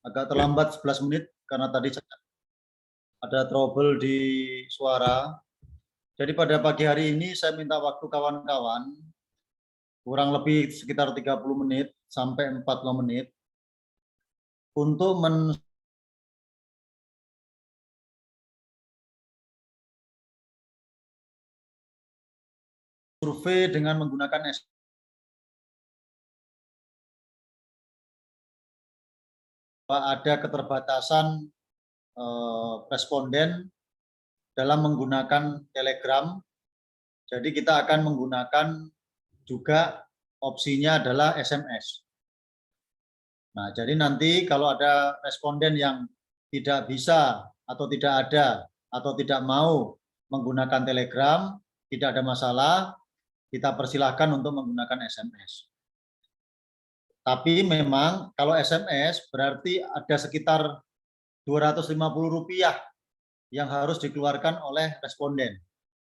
agak terlambat 11 menit karena tadi ada trouble di suara. Jadi pada pagi hari ini saya minta waktu kawan-kawan kurang lebih sekitar 30 menit sampai 40 menit untuk survei dengan menggunakan ada keterbatasan responden dalam menggunakan Telegram. Jadi kita akan menggunakan juga opsinya adalah SMS. Nah, jadi nanti kalau ada responden yang tidak bisa atau tidak ada atau tidak mau menggunakan Telegram, tidak ada masalah, kita persilahkan untuk menggunakan SMS. Tapi memang kalau SMS berarti ada sekitar Rp250 yang harus dikeluarkan oleh responden.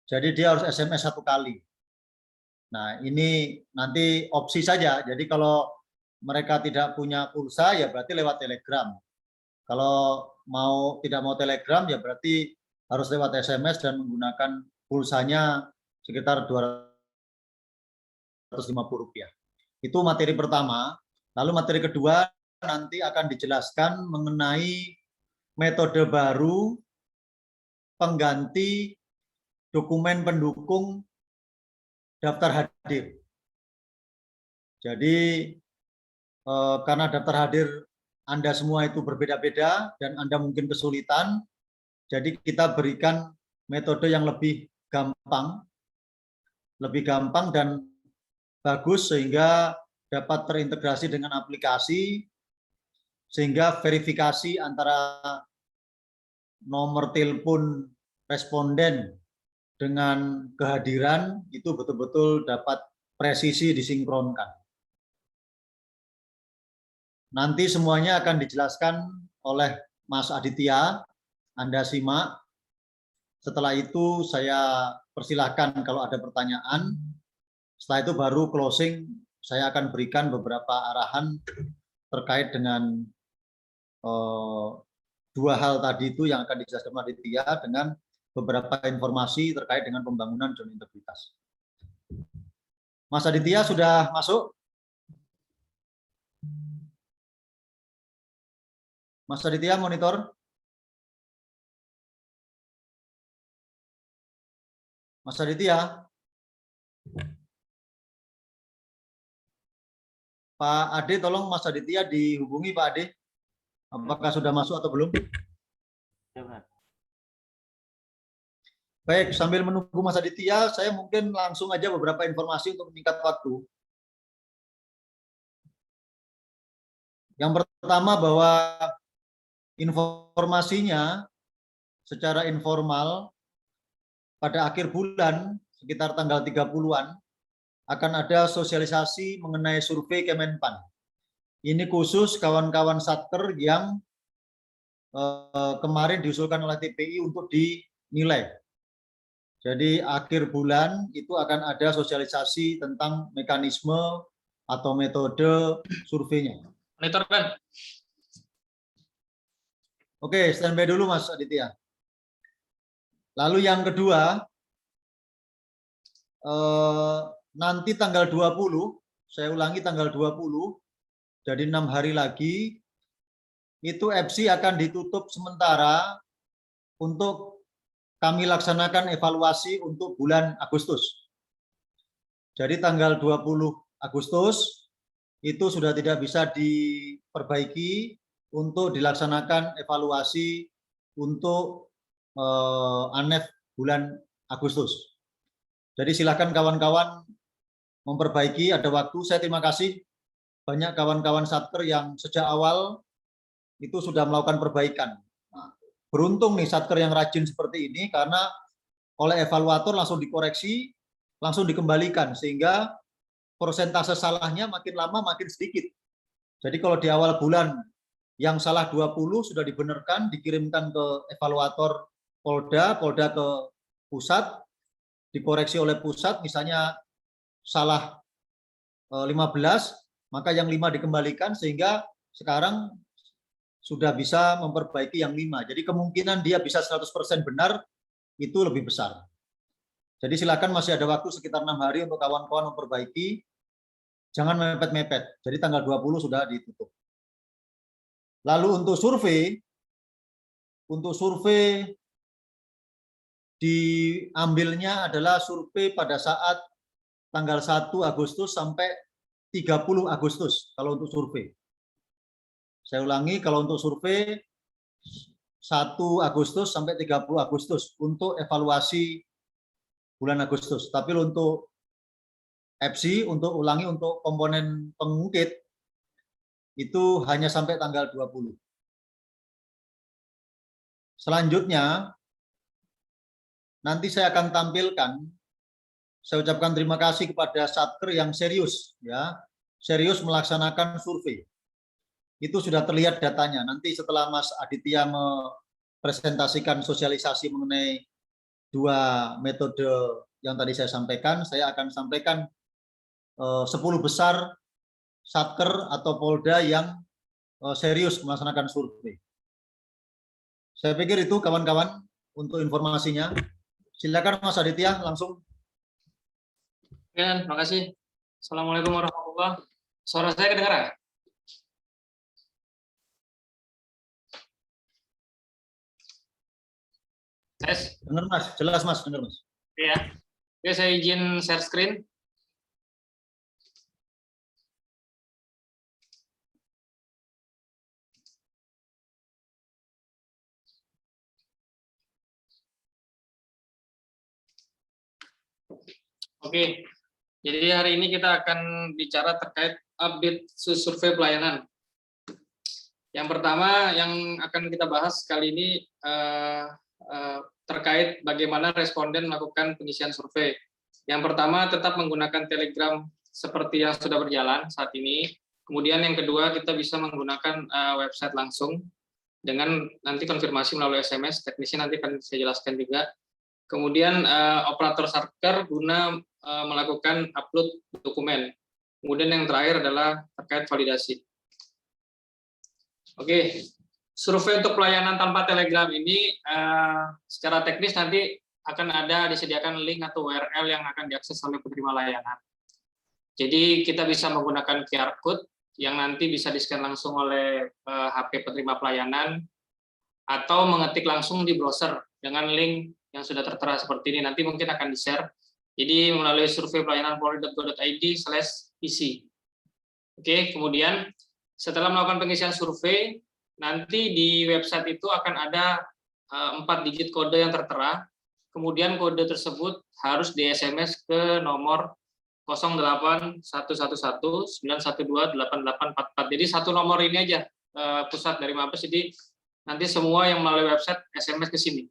Jadi dia harus SMS 1 kali. Nah, ini nanti opsi saja. Jadi kalau mereka tidak punya pulsa ya berarti lewat Telegram. Kalau tidak mau Telegram ya berarti harus lewat SMS dan menggunakan pulsanya sekitar Rp250. Itu materi pertama. Lalu materi kedua nanti akan dijelaskan mengenai metode baru pengganti dokumen pendukung daftar hadir. Jadi karena daftar hadir Anda semua itu berbeda-beda dan Anda mungkin kesulitan, jadi kita berikan metode yang lebih gampang dan bagus sehingga dapat terintegrasi dengan aplikasi, sehingga verifikasi antara nomor telepon responden dengan kehadiran itu betul-betul dapat presisi disinkronkan. Nanti semuanya akan dijelaskan oleh Mas Aditya, Anda simak. Setelah itu saya persilahkan kalau ada pertanyaan. Setelah itu baru closing, saya akan berikan beberapa arahan terkait dengan dua hal tadi itu yang akan dijelaskan Mas Aditya dengan beberapa informasi terkait dengan pembangunan zona integritas. Mas Aditya sudah masuk? Mas Aditya monitor? Mas Aditya? Pak Ade, tolong Mas Aditya dihubungi Pak Ade. Apakah sudah masuk atau belum? Baik, sambil menunggu Mas Aditya, saya mungkin langsung aja beberapa informasi untuk meningkat waktu. Yang pertama bahwa informasinya secara informal pada akhir bulan sekitar tanggal 30-an akan ada sosialisasi mengenai survei Kemenpan. Ini khusus kawan-kawan Satker yang kemarin diusulkan oleh TPI untuk dinilai. Jadi akhir bulan itu akan ada sosialisasi tentang mekanisme atau metode surveinya. Monitor kan? Oke, standby dulu Mas Aditya. Lalu yang kedua, nanti tanggal 20, saya ulangi tanggal 20, jadi 6 hari lagi, itu EPSI akan ditutup sementara untuk kami laksanakan evaluasi untuk bulan Agustus. Jadi tanggal 20 Agustus itu sudah tidak bisa diperbaiki untuk dilaksanakan evaluasi untuk ANEF bulan Agustus. Jadi silakan kawan-kawan memperbaiki, ada waktu. Saya terima kasih banyak kawan-kawan Satker yang sejak awal itu sudah melakukan perbaikan. Nah, beruntung nih Satker yang rajin seperti ini karena oleh evaluator langsung dikoreksi, langsung dikembalikan sehingga persentase salahnya makin lama makin sedikit. Jadi kalau di awal bulan yang salah 20 sudah dibenarkan, dikirimkan ke evaluator Polda, Polda ke pusat, dikoreksi oleh pusat, misalnya salah 15, maka yang 5 dikembalikan sehingga sekarang sudah bisa memperbaiki yang 5. Jadi kemungkinan dia bisa 100% benar itu lebih besar. Jadi silakan masih ada waktu sekitar 6 hari untuk kawan-kawan memperbaiki. Jangan mepet-mepet. Jadi tanggal 20 sudah ditutup. Lalu untuk survei diambilnya adalah survei pada saat tanggal 1 Agustus sampai 30 Agustus kalau untuk survei. Saya ulangi, kalau untuk survei 1 Agustus sampai 30 Agustus untuk evaluasi bulan Agustus. Tapi untuk FC, untuk komponen pengungkit itu hanya sampai tanggal 20. Selanjutnya, nanti saya akan tampilkan, saya ucapkan terima kasih kepada Satker yang serius, ya, serius melaksanakan survei. Itu sudah terlihat datanya. Nanti setelah Mas Aditya mempresentasikan sosialisasi mengenai 2 metode yang tadi saya sampaikan, saya akan sampaikan 10 besar Satker atau Polda yang serius melaksanakan survei. Saya pikir itu kawan-kawan untuk informasinya. Silakan Mas Aditya langsung. Ya, terima kasih. Assalamualaikum warahmatullahi wabarakatuh. Suara saya kedengaran? Tes. Dengar Mas, jelas Mas, dengar Mas. Ya. Oke, saya izin share screen. Oke, jadi hari ini kita akan bicara terkait update survei pelayanan. Yang pertama yang akan kita bahas kali ini terkait bagaimana responden melakukan pengisian survei. Yang pertama tetap menggunakan Telegram seperti yang sudah berjalan saat ini. Kemudian yang kedua kita bisa menggunakan website langsung dengan nanti konfirmasi melalui SMS. Teknisnya nanti akan saya jelaskan juga. Kemudian operator Satker guna melakukan upload dokumen. Kemudian yang terakhir adalah terkait validasi. Oke, survei untuk pelayanan tanpa Telegram ini secara teknis nanti akan ada disediakan link atau URL yang akan diakses oleh penerima layanan. Jadi kita bisa menggunakan QR code yang nanti bisa di-scan langsung oleh HP penerima pelayanan atau mengetik langsung di browser dengan link yang sudah tertera seperti ini. Nanti mungkin akan di-share. Jadi melalui survei pelayanan polri.go.id/isi. Oke, kemudian setelah melakukan pengisian survei, nanti di website itu akan ada 4 digit kode yang tertera. Kemudian kode tersebut harus di SMS ke nomor 081191128844. Jadi satu nomor ini aja pusat dari Mabes. Jadi nanti semua yang melalui website SMS ke sini.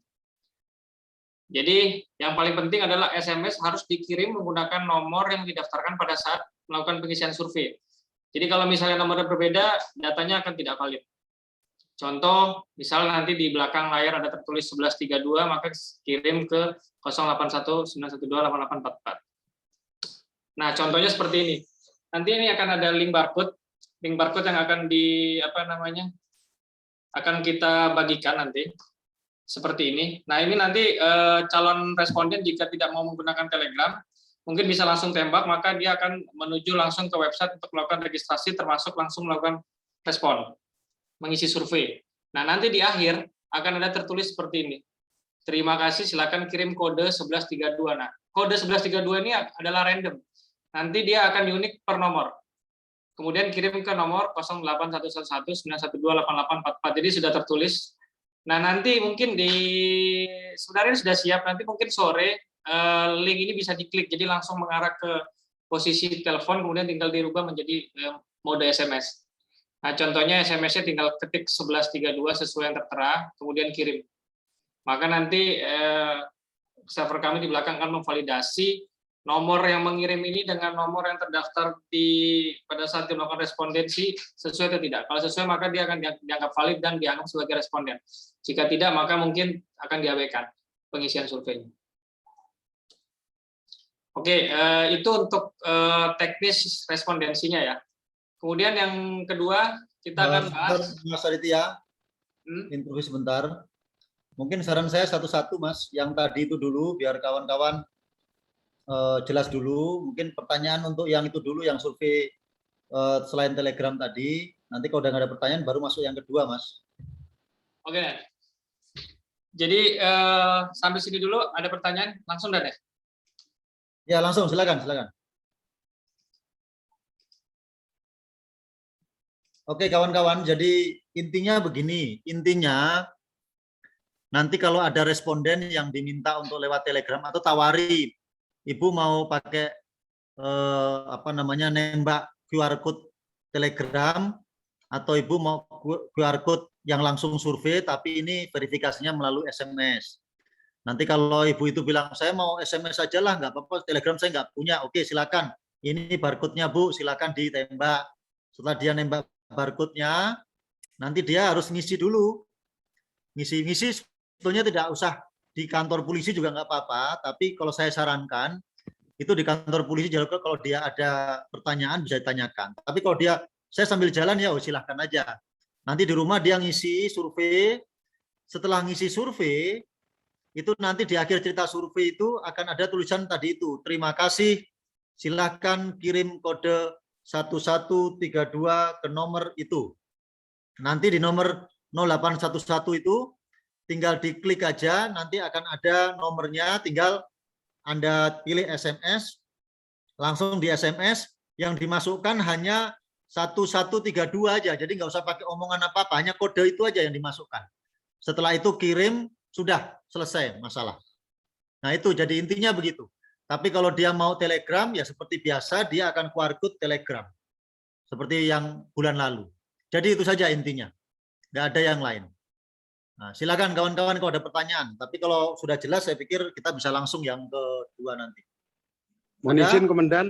Jadi yang paling penting adalah SMS harus dikirim menggunakan nomor yang didaftarkan pada saat melakukan pengisian survei. Jadi kalau misalnya nomornya berbeda, datanya akan tidak valid. Contoh, misalnya nanti di belakang layar ada tertulis 1132, maka kirim ke 0819128844. Nah, contohnya seperti ini. Nanti ini akan ada link barcode yang akan akan kita bagikan nanti. Seperti ini. Nah, ini nanti calon responden jika tidak mau menggunakan Telegram, mungkin bisa langsung tembak, maka dia akan menuju langsung ke website untuk melakukan registrasi, termasuk langsung melakukan respon, mengisi survei. Nah, nanti di akhir akan ada tertulis seperti ini. Terima kasih, silakan kirim kode 1132. Nah, kode 1132 ini adalah random. Nanti dia akan unik per nomor. Kemudian kirim ke nomor 081119128844. Jadi sudah tertulis. Nah, nanti mungkin sebenarnya sudah siap, nanti mungkin sore link ini bisa diklik, jadi langsung mengarah ke posisi telepon, kemudian tinggal dirubah menjadi mode SMS. Nah, contohnya SMS-nya tinggal ketik 1132 sesuai yang tertera, kemudian kirim. Maka nanti server kami di belakang akan memvalidasi nomor yang mengirim ini dengan nomor yang terdaftar pada saat melakukan respondensi sesuai atau tidak. Kalau sesuai, maka dia akan dianggap valid dan dianggap sebagai responden. Jika tidak, maka mungkin akan diabaikan pengisian surveinya. Oke, itu untuk teknis respondensinya ya. Kemudian yang kedua, kita akan bahas. Mas Aditya, interview sebentar. Mungkin saran saya satu-satu, Mas. Yang tadi itu dulu, biar kawan-kawan jelas dulu. Mungkin pertanyaan untuk yang itu dulu, yang survei selain Telegram tadi. Nanti kalau udah nggak ada pertanyaan, baru masuk yang kedua, Mas. Oke. Jadi sampai sini dulu. Ada pertanyaan? Langsung dah deh. Ya, langsung. Silakan. Oke, kawan-kawan. Jadi intinya begini. Intinya nanti kalau ada responden yang diminta untuk lewat Telegram atau tawari, Ibu mau pakai nembak QR code Telegram atau Ibu mau QR code yang langsung survei tapi ini verifikasinya melalui SMS. Nanti kalau Ibu itu bilang saya mau SMS saja lah, nggak apa-apa, Telegram saya nggak punya. Oke, silakan. Ini barcode-nya Bu, silakan ditembak. Setelah dia nembak barcode-nya, nanti dia harus ngisi dulu. Ngisi sebetulnya tidak usah di kantor polisi juga nggak apa-apa, tapi kalau saya sarankan itu di kantor polisi juga kalau dia ada pertanyaan bisa ditanyakan. Tapi kalau saya sambil jalan ya silahkan aja. Nanti di rumah dia ngisi survei. Setelah ngisi survei itu nanti di akhir cerita survei itu akan ada tulisan tadi itu. Terima kasih. Silahkan kirim kode 1132 ke nomor itu. Nanti di nomor 0811 itu tinggal diklik aja, nanti akan ada nomornya, tinggal Anda pilih SMS, langsung di SMS yang dimasukkan hanya 1132 aja, jadi nggak usah pakai omongan apa-apa, hanya kode itu aja yang dimasukkan. Setelah itu kirim, sudah selesai masalah. Nah itu jadi intinya begitu. Tapi kalau dia mau Telegram, ya seperti biasa, dia akan QR code Telegram. Seperti yang bulan lalu. Jadi itu saja intinya. Nggak ada yang lain. Nah, silakan kawan-kawan kalau ada pertanyaan. Tapi kalau sudah jelas, saya pikir kita bisa langsung yang kedua nanti. Mohon izin, Komandan.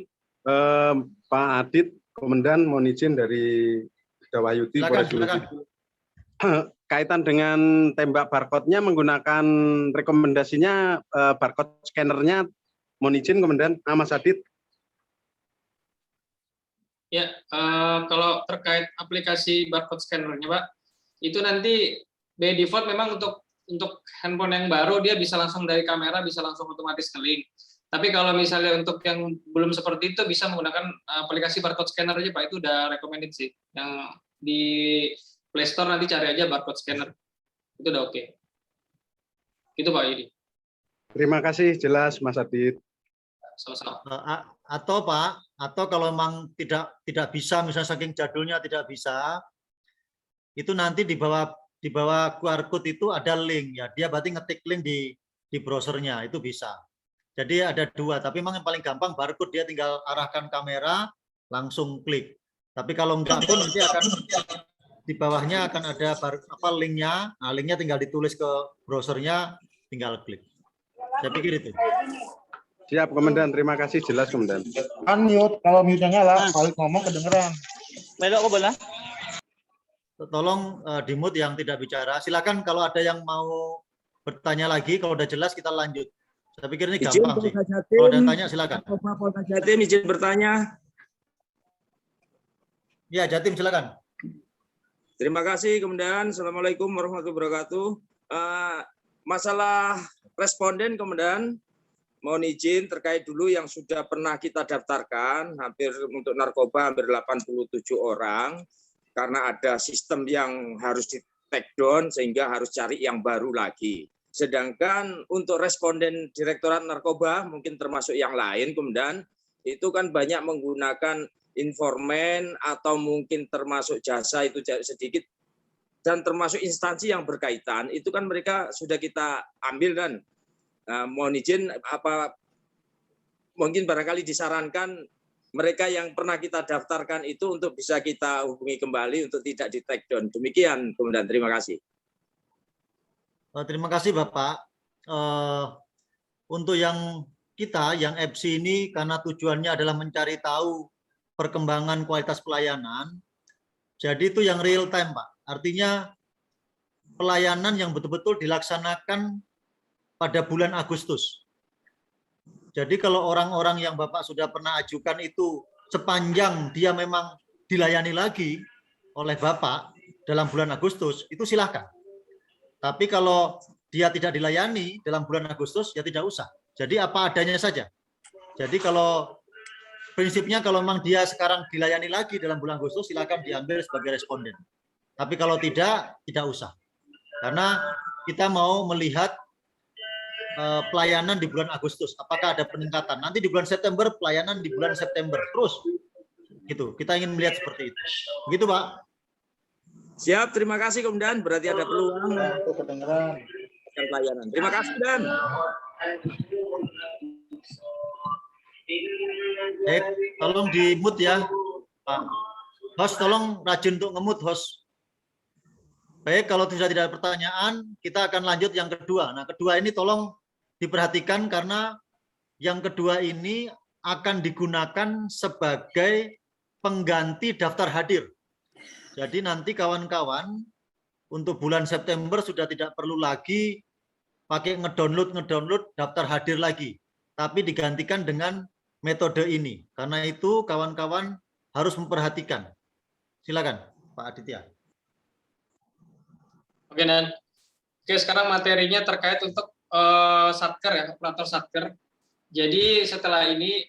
Pak Adit, Komandan, mohon izin dari Dawahyudi. Silakan. Kaitan dengan tembak barcode-nya menggunakan rekomendasinya barcode scanner-nya. Mohon izin, Komandan. Mas Adit. Ya, kalau terkait aplikasi barcode scanner-nya, Pak, itu nanti by default memang untuk handphone yang baru dia bisa langsung dari kamera, bisa langsung otomatis ke link. Tapi kalau misalnya untuk yang belum seperti itu bisa menggunakan aplikasi barcode scanner aja, Pak, itu udah recommended sih. Yang di Play Store nanti cari aja barcode scanner. Itu udah oke. Gitu Pak Yudi. Terima kasih, jelas Mas Adit. Sama-sama. Atau kalau memang tidak bisa, misalnya saking jadulnya tidak bisa, itu nanti di bawah QR code itu ada link ya. Dia berarti ngetik link di browsernya, itu bisa. Jadi ada dua, tapi memang yang paling gampang barcode, dia tinggal arahkan kamera langsung klik. Tapi kalau enggak pun nanti akan di bawahnya akan ada linknya. Nah, linknya tinggal ditulis ke browsernya, tinggal klik. Saya pikir itu. Siap, Komandan. Terima kasih, jelas, Komandan. Unmute, kalau mute-nya nyala, kalau ngomong kedengeran. Melok boleh. Tolong di-mute yang tidak bicara. Silakan kalau ada yang mau bertanya lagi, kalau udah jelas kita lanjut. Saya pikir ini gampang sih. Kalau ada yang tanya silakan. Jatim izin bertanya. Ya, Jatim silakan. Terima kasih, Komandan. Assalamualaikum warahmatullahi wabarakatuh. Masalah responden, Komandan, mohon izin terkait dulu yang sudah pernah kita daftarkan, hampir untuk narkoba hampir 87 orang, karena ada sistem yang harus di take down sehingga harus cari yang baru lagi. Sedangkan untuk responden Direktorat Narkoba mungkin termasuk yang lain, Komandan, itu kan banyak menggunakan informan atau mungkin termasuk jasa itu sedikit, dan termasuk instansi yang berkaitan itu kan mereka sudah kita ambil. Dan mohon izin mungkin barangkali disarankan mereka yang pernah kita daftarkan itu untuk bisa kita hubungi kembali untuk tidak di take down. Demikian, Komandan. Terima kasih. Terima kasih Bapak. Untuk yang FC ini karena tujuannya adalah mencari tahu perkembangan kualitas pelayanan. Jadi itu yang real time, Pak. Artinya pelayanan yang betul-betul dilaksanakan pada bulan Agustus. Jadi kalau orang-orang yang Bapak sudah pernah ajukan itu sepanjang dia memang dilayani lagi oleh Bapak dalam bulan Agustus, itu silahkan. Tapi kalau dia tidak dilayani dalam bulan Agustus, ya tidak usah. Jadi apa adanya saja. Jadi kalau prinsipnya kalau memang dia sekarang dilayani lagi dalam bulan Agustus, silakan diambil sebagai responden. Tapi kalau tidak usah. Karena kita mau melihat pelayanan di bulan Agustus. Apakah ada peningkatan? Nanti di bulan September, pelayanan di bulan September. Terus. Gitu. Kita ingin melihat seperti itu. Begitu, Pak. Siap, terima kasih Komandan. Berarti ada peluang Untuk kedengeran. pelayanan. Terima kasih, Dan. Tolong di mute ya, Pak. Host, tolong rajin untuk nge-mute, host. Baik, kalau tidak ada pertanyaan, kita akan lanjut yang kedua. Nah, kedua ini tolong diperhatikan karena yang kedua ini akan digunakan sebagai pengganti daftar hadir. Jadi nanti kawan-kawan untuk bulan September sudah tidak perlu lagi pakai ngedownload daftar hadir lagi, tapi digantikan dengan metode ini. Karena itu kawan-kawan harus memperhatikan. Silakan, Pak Aditya. Oke, Dan. Oke, sekarang materinya terkait untuk satker ya, operator satker. Jadi setelah ini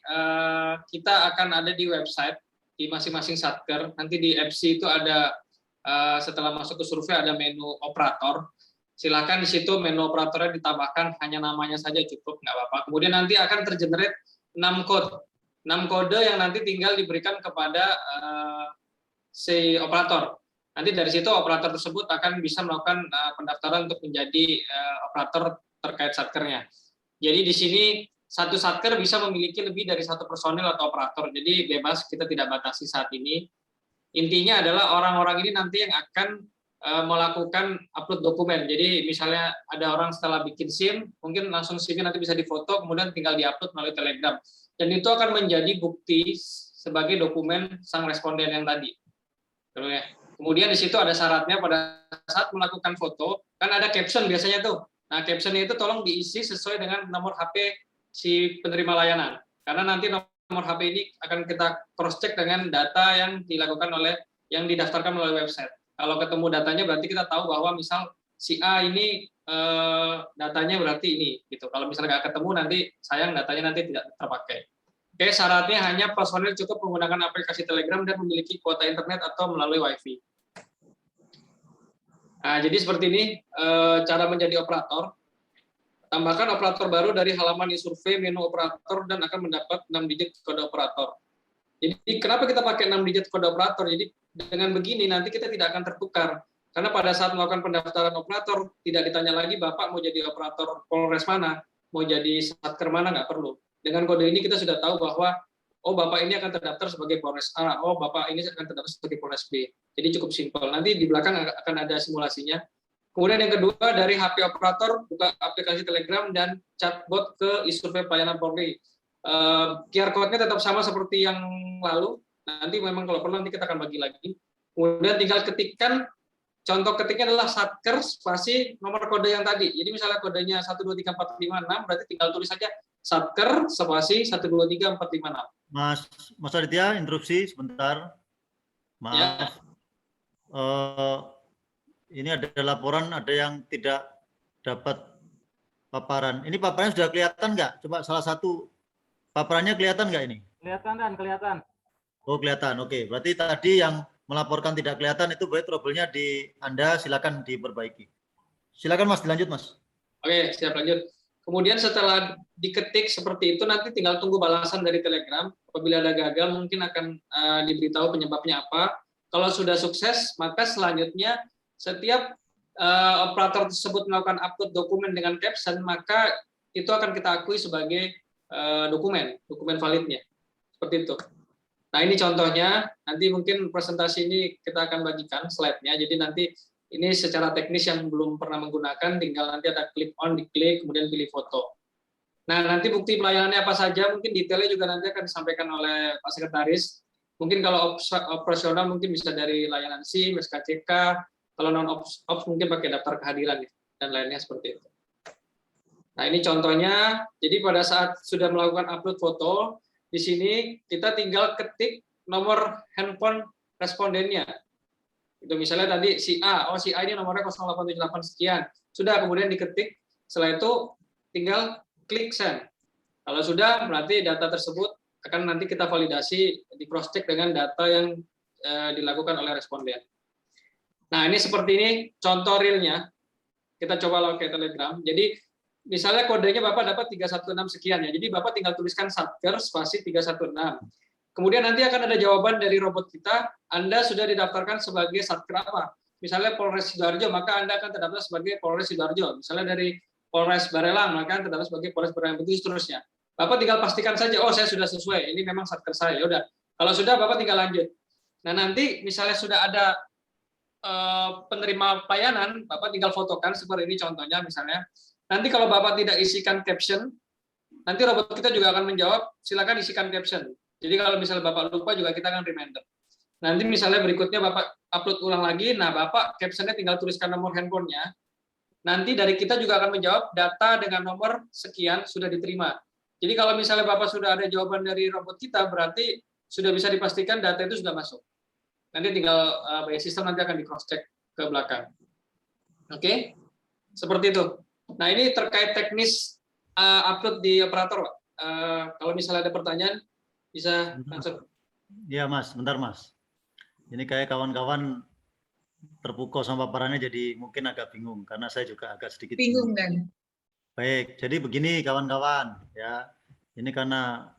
kita akan ada di website di masing-masing satker. Nanti di FC itu ada setelah masuk ke survei ada menu operator. Silakan di situ menu operatornya ditambahkan, hanya namanya saja cukup, nggak apa-apa. Kemudian nanti akan tergenerate 6 code. 6 kode yang nanti tinggal diberikan kepada si operator. Nanti dari situ operator tersebut akan bisa melakukan pendaftaran untuk menjadi operator terkait satkernya. Jadi di sini satu satker bisa memiliki lebih dari satu personil atau operator. Jadi bebas, kita tidak batasi saat ini. Intinya adalah orang-orang ini nanti yang akan melakukan upload dokumen. Jadi misalnya ada orang setelah bikin SIM, mungkin langsung SIM-nya nanti bisa difoto, kemudian tinggal diupload melalui Telegram. Dan itu akan menjadi bukti sebagai dokumen sang responden yang tadi. Kemudian di situ ada syaratnya pada saat melakukan foto, kan ada caption biasanya tuh. Nah, captionnya itu tolong diisi sesuai dengan nomor HP si penerima layanan. Karena nanti nomor HP ini akan kita cross-check dengan data yang dilakukan oleh, yang didaftarkan melalui website. Kalau ketemu datanya berarti kita tahu bahwa misal si A ini datanya berarti ini. Gitu. Kalau misalnya nggak ketemu nanti sayang datanya nanti tidak terpakai. Oke, syaratnya hanya personil cukup menggunakan aplikasi Telegram dan memiliki kuota internet atau melalui WiFi. Nah, jadi seperti ini cara menjadi operator. Tambahkan operator baru dari halaman e-survey menu operator dan akan mendapat 6 digit kode operator. Jadi kenapa kita pakai 6 digit kode operator? Jadi dengan begini nanti kita tidak akan tertukar. Karena pada saat melakukan pendaftaran operator tidak ditanya lagi Bapak mau jadi operator Polres mana, mau jadi satker mana, nggak perlu. Dengan kode ini kita sudah tahu bahwa oh Bapak ini akan terdaftar sebagai Polres A, oh Bapak ini akan terdaftar sebagai Polres B. Jadi cukup simpel. Nanti di belakang akan ada simulasinya. Kemudian yang kedua, dari HP operator, buka aplikasi Telegram dan chatbot ke e-survey pelayanan Polri. QR code-nya tetap sama seperti yang lalu. Nanti memang kalau perlu nanti kita akan bagi lagi. Kemudian tinggal ketikkan, contoh ketiknya adalah satker spasi nomor kode yang tadi. Jadi misalnya kodenya 123456, berarti tinggal tulis saja satker spasi 123456. Mas Aditya, interupsi sebentar. Maaf. Ya. Ini ada laporan, ada yang tidak dapat paparan. Ini paparannya sudah kelihatan nggak? Coba salah satu paparannya kelihatan nggak ini? Kelihatan, Dan, kelihatan. Oh, kelihatan. Oke, berarti tadi yang melaporkan tidak kelihatan itu berarti trouble-nya di Anda, silakan diperbaiki. Silakan Mas, dilanjut Mas. Oke, siap lanjut. Kemudian setelah diketik seperti itu, nanti tinggal tunggu balasan dari Telegram. Apabila ada gagal, mungkin akan diberitahu penyebabnya apa. Kalau sudah sukses, maka selanjutnya setiap operator tersebut melakukan upload dokumen dengan caption, maka itu akan kita akui sebagai dokumen validnya. Seperti itu. Nah, ini contohnya. Nanti mungkin presentasi ini kita akan bagikan slide-nya. Jadi nanti ini secara teknis yang belum pernah menggunakan, tinggal nanti ada klik on, diklik, kemudian pilih foto. Nah, nanti bukti pelayanannya apa saja, mungkin detailnya juga nanti akan disampaikan oleh Pak Sekretaris. Mungkin kalau operasional mungkin bisa dari layanan SIM, SKCK, kalau non-ops mungkin pakai daftar kehadiran dan lainnya seperti itu. Nah, ini contohnya. Jadi pada saat sudah melakukan upload foto, di sini kita tinggal ketik nomor handphone respondennya. Itu misalnya tadi si A, oh si A ini nomornya 0878 sekian. Sudah, kemudian diketik. Setelah itu tinggal klik send. Kalau sudah, berarti data tersebut akan nanti kita validasi, di cross check dengan data yang dilakukan oleh responden. Nah, ini seperti ini contoh realnya. Kita coba pakai Telegram. Jadi misalnya kodenya Bapak dapat 316 sekian ya. Jadi Bapak tinggal tuliskan Satker spasi 316. Kemudian nanti akan ada jawaban dari robot kita, Anda sudah didaftarkan sebagai Satker apa? Misalnya Polres Sidoarjo, maka Anda akan terdaftar sebagai Polres Sidoarjo. Misalnya dari Polres Barelang, maka Anda terdaftar sebagai Polres Barelang, begitu seterusnya. Bapak tinggal pastikan saja, oh saya sudah sesuai, ini memang Satker saya. Udah. Kalau sudah, Bapak tinggal lanjut. Nah, nanti misalnya sudah ada penerima pelayanan, Bapak tinggal fotokan seperti ini contohnya misalnya. Nanti kalau Bapak tidak isikan caption, nanti robot kita juga akan menjawab, silakan isikan caption. Jadi kalau misalnya Bapak lupa juga kita akan reminder. Nanti misalnya berikutnya Bapak upload ulang lagi, nah Bapak captionnya tinggal tuliskan nomor handphonenya. Nanti dari kita juga akan menjawab data dengan nomor sekian sudah diterima. Jadi kalau misalnya Bapak sudah ada jawaban dari robot kita, berarti sudah bisa dipastikan data itu sudah masuk. Nanti tinggal by system nanti akan di cross check ke belakang. Oke, seperti itu. Nah ini terkait teknis upload di operator, Pak. Kalau misalnya ada pertanyaan bisa langsung. Iya Mas, bentar Mas. Ini kayak kawan-kawan terpukau sama paparannya jadi mungkin agak bingung karena saya juga agak sedikit bingung kan. Baik, jadi begini kawan-kawan ya. Ini karena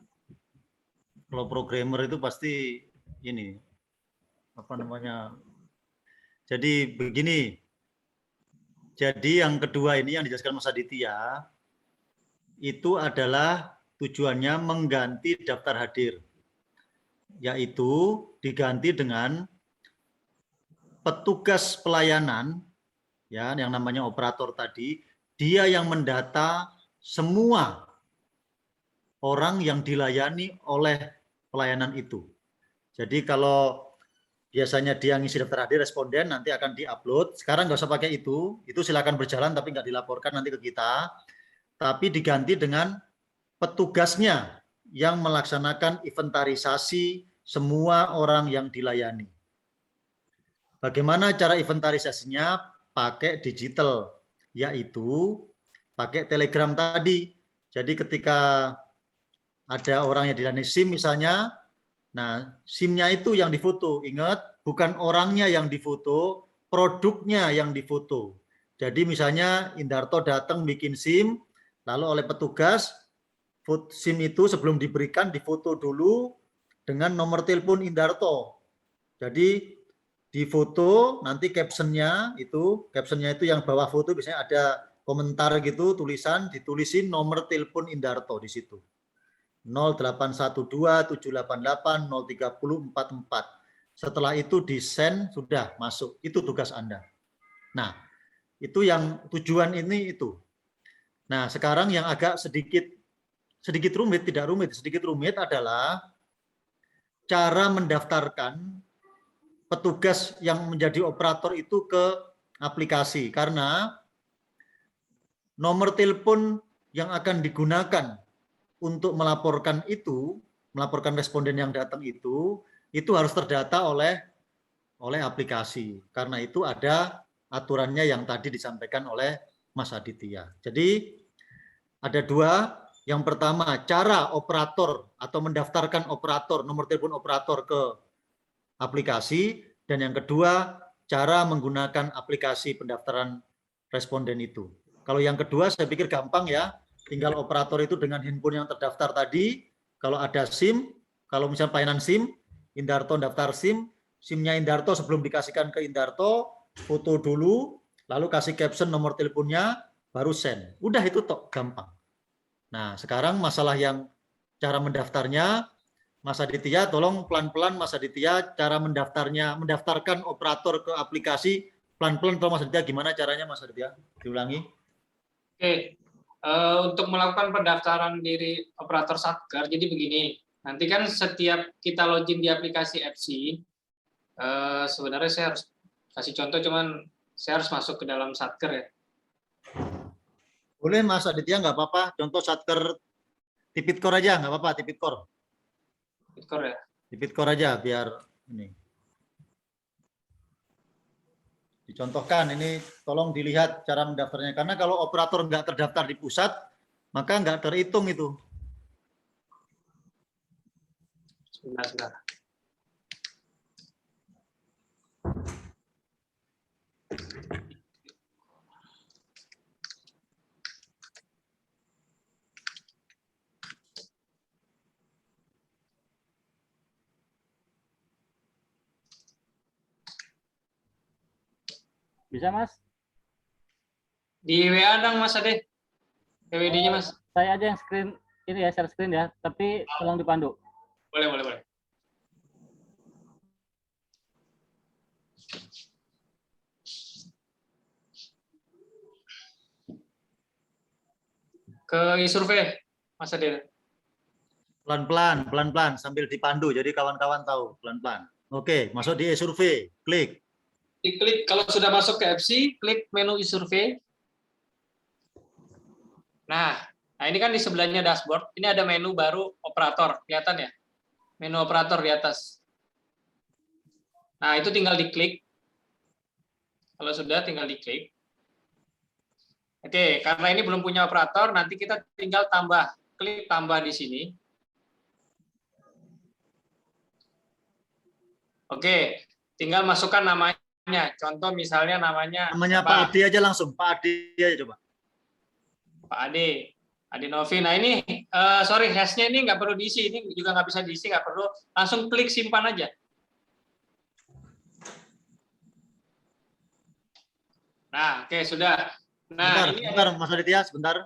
kalau programmer itu pasti ini apa namanya. Jadi begini. Jadi yang kedua ini yang dijelaskan Mas Aditya itu adalah tujuannya mengganti daftar hadir, yaitu diganti dengan petugas pelayanan, ya, yang namanya operator tadi, dia yang mendata semua orang yang dilayani oleh pelayanan itu. Jadi kalau biasanya dia ngisi daftar hadir responden nanti akan diupload. Sekarang nggak usah pakai itu silakan berjalan tapi nggak dilaporkan nanti ke kita. Tapi diganti dengan petugasnya yang melaksanakan inventarisasi semua orang yang dilayani. Bagaimana cara inventarisasinya? Pakai digital, yaitu pakai Telegram tadi. Jadi ketika ada orang yang dilayani SIM misalnya, nah SIM-nya itu yang difoto. Ingat, bukan orangnya yang difoto, produknya yang difoto. Jadi misalnya Indarto datang bikin SIM, lalu oleh petugas, SIM itu sebelum diberikan difoto dulu dengan nomor telepon Indarto. Jadi difoto, nanti captionnya itu yang bawah foto biasanya ada komentar gitu, tulisan, ditulisin nomor telepon Indarto di situ. 0812-788-03044. Setelah itu di-send, sudah masuk. Itu tugas Anda. Nah, itu yang tujuan ini itu. Nah, sekarang yang agak sedikit rumit, tidak rumit, sedikit rumit adalah cara mendaftarkan petugas yang menjadi operator itu ke aplikasi. Karena nomor telepon yang akan digunakan untuk melaporkan itu, melaporkan responden yang datang itu harus terdata oleh aplikasi. Karena itu ada aturannya yang tadi disampaikan oleh Mas Aditya. Jadi ada dua. Yang pertama, cara operator atau mendaftarkan operator, nomor telepon operator ke aplikasi. Dan yang kedua, cara menggunakan aplikasi pendaftaran responden itu. Kalau yang kedua saya pikir gampang ya. Tinggal operator itu dengan handphone yang terdaftar tadi, kalau ada SIM, kalau misalnya pelayanan SIM, Indarto daftar SIM, SIM-nya Indarto sebelum dikasihkan ke Indarto, foto dulu, lalu kasih caption nomor teleponnya, baru send. Udah itu tok, gampang. Nah, sekarang masalah yang cara mendaftarnya, Mas Aditya, tolong pelan-pelan Mas Aditya, cara mendaftarkan operator ke aplikasi, pelan-pelan tolong Mas Aditya, gimana caranya Mas Aditya? Diulangi. Oke. Untuk melakukan pendaftaran diri operator Satker, jadi begini, nanti kan setiap kita login di aplikasi FC, sebenarnya saya harus kasih contoh, cuman saya harus masuk ke dalam Satker ya. Boleh Mas Aditya, nggak apa-apa, contoh Satker Tipitcore aja, nggak apa-apa, Tipitcore. Tipitcore ya? Tipitcore aja, biar ini. dicontohkan ini, tolong dilihat cara mendaftarnya. Karena kalau operator nggak terdaftar di pusat, maka nggak terhitung itu. Sebentar. Bisa, Mas? Di WA dong Mas Ade. PWD-nya Mas. Saya aja yang screen ini ya, share screen ya, tapi tolong dipandu. Boleh. Ke e-survey, Mas Ade. Pelan-pelan sambil dipandu. Jadi kawan-kawan tahu pelan-pelan. Oke, masuk di e-survey, klik. Diklik, kalau sudah masuk ke FC, klik menu e-survey. Nah, ini kan di sebelahnya dashboard. Ini ada menu baru operator, kelihatan ya? Menu operator di atas. Nah, itu tinggal diklik. Kalau sudah, tinggal diklik. Oke, karena ini belum punya operator, nanti kita tinggal tambah. Klik tambah di sini. Oke, tinggal masukkan namanya. Contoh misalnya namanya Pak Ade aja langsung. Pak Ade aja coba. Pak Ade Novi. Nah ini, sorry, hash-nya ini nggak perlu diisi. Ini juga nggak bisa diisi, nggak perlu. Langsung klik simpan aja. Nah, oke, sudah. Nah, sebentar, Mas Aditya, sebentar.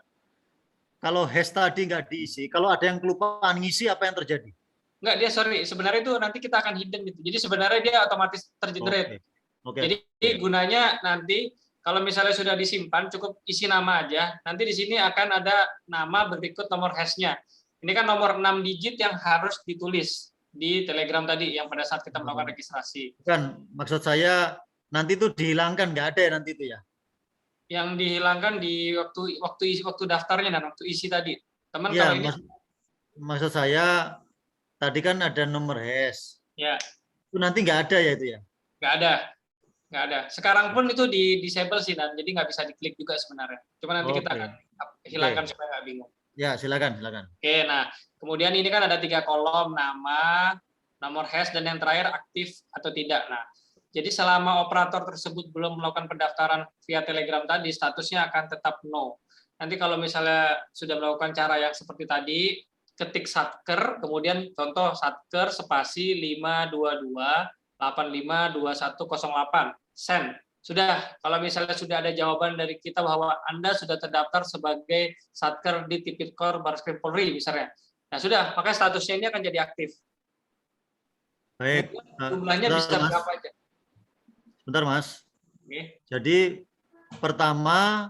Kalau hash tadi nggak diisi, kalau ada yang kelupaan ngisi, apa yang terjadi? Enggak, dia sorry. Sebenarnya itu nanti kita akan hidden gitu. Jadi sebenarnya dia otomatis tergenerate. Oke. Jadi gunanya nanti kalau misalnya sudah disimpan, cukup isi nama aja. Nanti di sini akan ada nama berikut nomor hash-nya. Ini kan nomor 6 digit yang harus ditulis di Telegram tadi yang pada saat kita melakukan registrasi. Bukan, maksud saya nanti itu dihilangkan, nggak ada ya nanti itu ya? Yang dihilangkan di waktu daftarnya dan waktu isi tadi. Teman ya, kalau ini maksud saya tadi kan ada nomor hash. Ya. Itu nanti nggak ada ya itu ya? Nggak ada. Sekarang pun itu di disable sih, dan jadi nggak bisa diklik juga sebenarnya. Cuma nanti kita akan hilangkan supaya nggak bingung. Ya, silakan. Oke, nah kemudian ini kan ada 3 kolom, nama, nomor hash, dan yang terakhir aktif atau tidak. Nah, jadi selama operator tersebut belum melakukan pendaftaran via Telegram tadi, statusnya akan tetap no. Nanti kalau misalnya sudah melakukan cara yang seperti tadi, ketik satker, kemudian contoh satker spasi 522852108 send. Sudah, kalau misalnya sudah ada jawaban dari kita bahwa Anda sudah terdaftar sebagai satker di Tipikor Barreskrim Polri misalnya. Nah, sudah, maka statusnya ini akan jadi aktif. Baik. Jumlahnya bisa berapa aja? Sebentar, Mas. Oke. Jadi pertama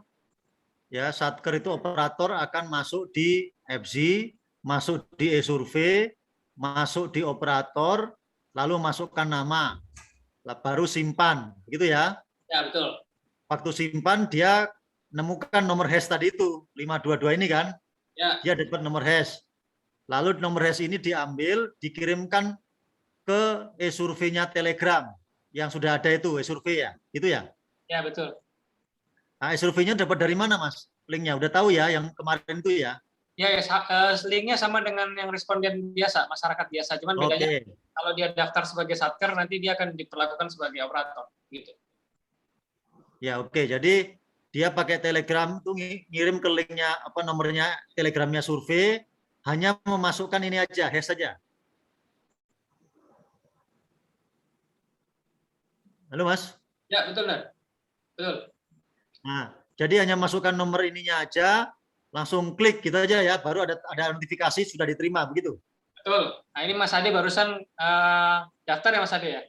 ya satker itu operator akan masuk di FC, masuk di e-survey, masuk di operator, lalu masukkan nama, baru simpan, gitu ya? Ya, betul. Waktu simpan dia nemukan nomor hash tadi itu 522 ini kan? Ya. Dia dapat nomor hash. Lalu nomor hash ini diambil, dikirimkan ke e-survey-nya Telegram yang sudah ada itu e-survey ya, gitu ya? Ya, betul. Nah, e-survey-nya dapat dari mana, Mas? Linknya udah tahu ya, yang kemarin itu ya? Ya, linknya sama dengan yang responden biasa, masyarakat biasa. Cuman bedanya kalau dia daftar sebagai satker, nanti dia akan diperlakukan sebagai operator, gitu. Ya, oke. Jadi dia pakai Telegram tuh ngirim ke linknya apa nomornya Telegramnya survei, hanya memasukkan ini aja, hash saja. Halo, Mas? Ya, betul, Dan. Betul. Nah, jadi hanya masukkan nomor ininya aja, langsung klik gitu aja ya, baru ada notifikasi sudah diterima, begitu? Betul. Nah, ini Mas Ade barusan daftar ya, Mas Ade ya?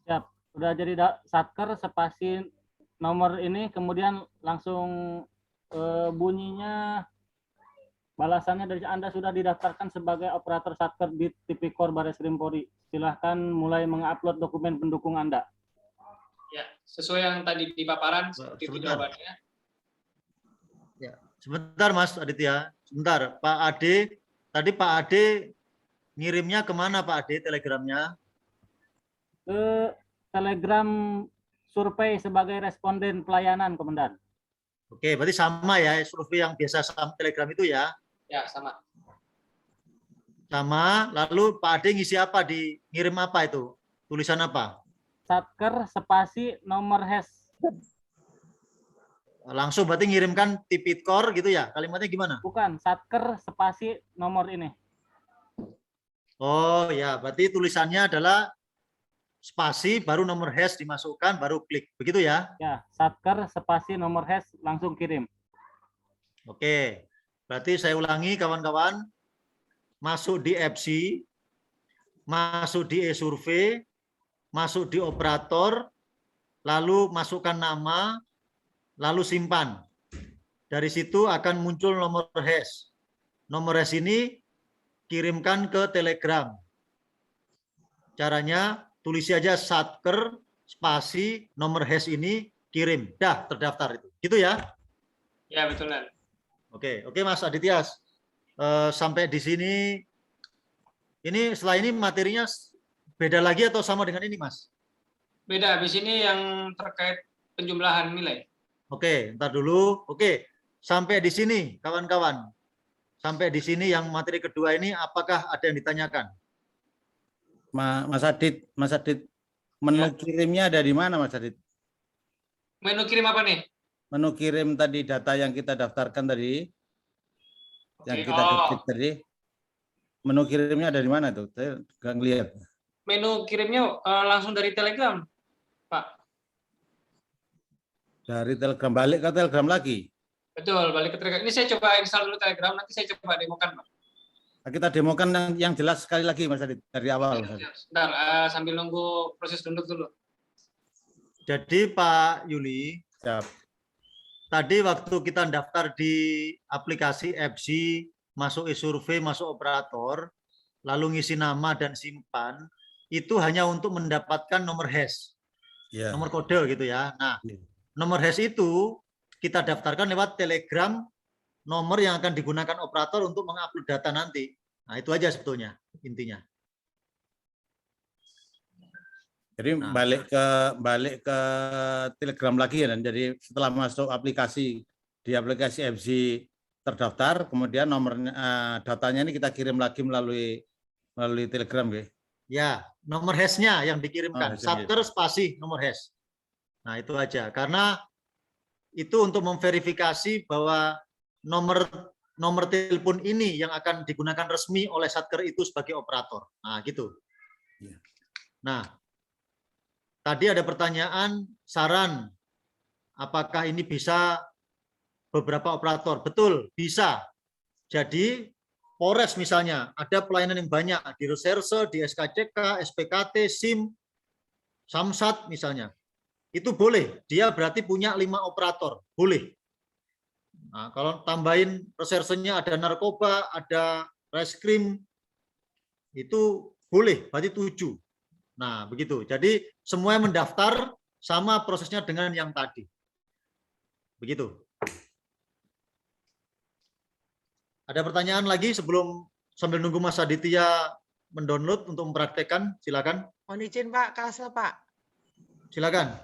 Siap. Udah jadi satker, spasi nomor ini, kemudian langsung bunyinya balasannya dari Anda sudah didaftarkan sebagai operator satker di Tipikor Barreskrim Polri. Silahkan mulai mengupload dokumen pendukung Anda. Ya, sesuai yang tadi di paparan seperti itu jawabannya. Ya, sebentar Mas Aditya, sebentar. Pak Ade, tadi Pak Ade ngirimnya kemana Pak Ade Telegramnya? Ke Telegram survei sebagai responden pelayanan, Komandan. Oke, berarti sama ya survei yang biasa sama Telegram itu ya. Ya, sama. Sama, lalu Pak Ade ngisi apa? Ngirim apa itu? Tulisan apa? Satker spasi nomor hash. Langsung berarti ngirimkan tipikor gitu ya? Kalimatnya gimana? Bukan, Satker spasi nomor ini. Oh ya, berarti tulisannya adalah spasi, baru nomor hash dimasukkan, baru klik. Begitu ya? Ya, Satker spasi nomor hash, langsung kirim. Oke, berarti saya ulangi kawan-kawan. Masuk di FC, masuk di e-survey, masuk di operator, lalu masukkan nama, lalu simpan. Dari situ akan muncul nomor hash. Nomor hash ini kirimkan ke Telegram. Caranya tulis aja Satker spasi nomor hash ini kirim. Dah terdaftar itu. Gitu ya? Ya, betul, Dan. Oke, Mas Aditya. Sampai di sini, ini setelah ini materinya beda lagi atau sama dengan ini, Mas? Beda, habis ini yang terkait penjumlahan nilai. Oke, ntar dulu. Oke, sampai di sini, kawan-kawan. Sampai di sini yang materi kedua ini, apakah ada yang ditanyakan? Mas Adit, menu kirimnya ada di mana, Mas Adit? Menu kirim apa nih? Menu kirim tadi data yang kita daftarkan tadi, yang Oke, kita ketik tadi, menu kirimnya ada di mana tuh? Saya nggak ngeliat. Menu kirimnya langsung dari Telegram, Pak. Dari Telegram balik ke Telegram lagi. Betul, balik ke Telegram. Ini saya coba install dulu Telegram, nanti saya coba demokan, Pak. Nah, kita demokan yang jelas sekali lagi, Mas Adit, dari awal. Mas Adit. Sebentar, sambil nunggu proses tunduk dulu. Jadi Pak Yuli, Siap. tadi waktu kita daftar di aplikasi FC, masuk e-survei, masuk operator, lalu ngisi nama dan simpan, itu hanya untuk mendapatkan nomor hash, Ya. nomor kode gitu ya. Nah, Ya. nomor hash itu kita daftarkan lewat Telegram, nomor yang akan digunakan operator untuk mengupload data nanti. Nah, itu aja sebetulnya intinya. Jadi Nah. balik ke Telegram lagi ya, dan jadi setelah masuk aplikasi di aplikasi FC terdaftar, kemudian nomornya datanya ini kita kirim lagi melalui Telegram ya. Ya, nomor hash-nya yang dikirimkan. hash-nya. Satker spasi nomor hash. Nah, itu aja. Karena itu untuk memverifikasi bahwa nomor telepon ini yang akan digunakan resmi oleh Satker itu sebagai operator. Nah, gitu. Ya. Nah, tadi ada pertanyaan, saran, apakah ini bisa beberapa operator? Betul, bisa. Jadi, Polres misalnya, ada pelayanan yang banyak, di reserse, di SKCK, SPKT, SIM, Samsat misalnya. Itu boleh, dia berarti punya 5 operator, boleh. Nah, kalau tambahin resersenya ada narkoba, ada reskrim, itu boleh, berarti 7. Nah, begitu. Jadi semuanya mendaftar sama prosesnya dengan yang tadi. Begitu. Ada pertanyaan lagi sebelum sambil nunggu Mas Aditya mendownload untuk mempraktekkan? Silakan. Mohon izin Pak, Kasih Pak. Silakan.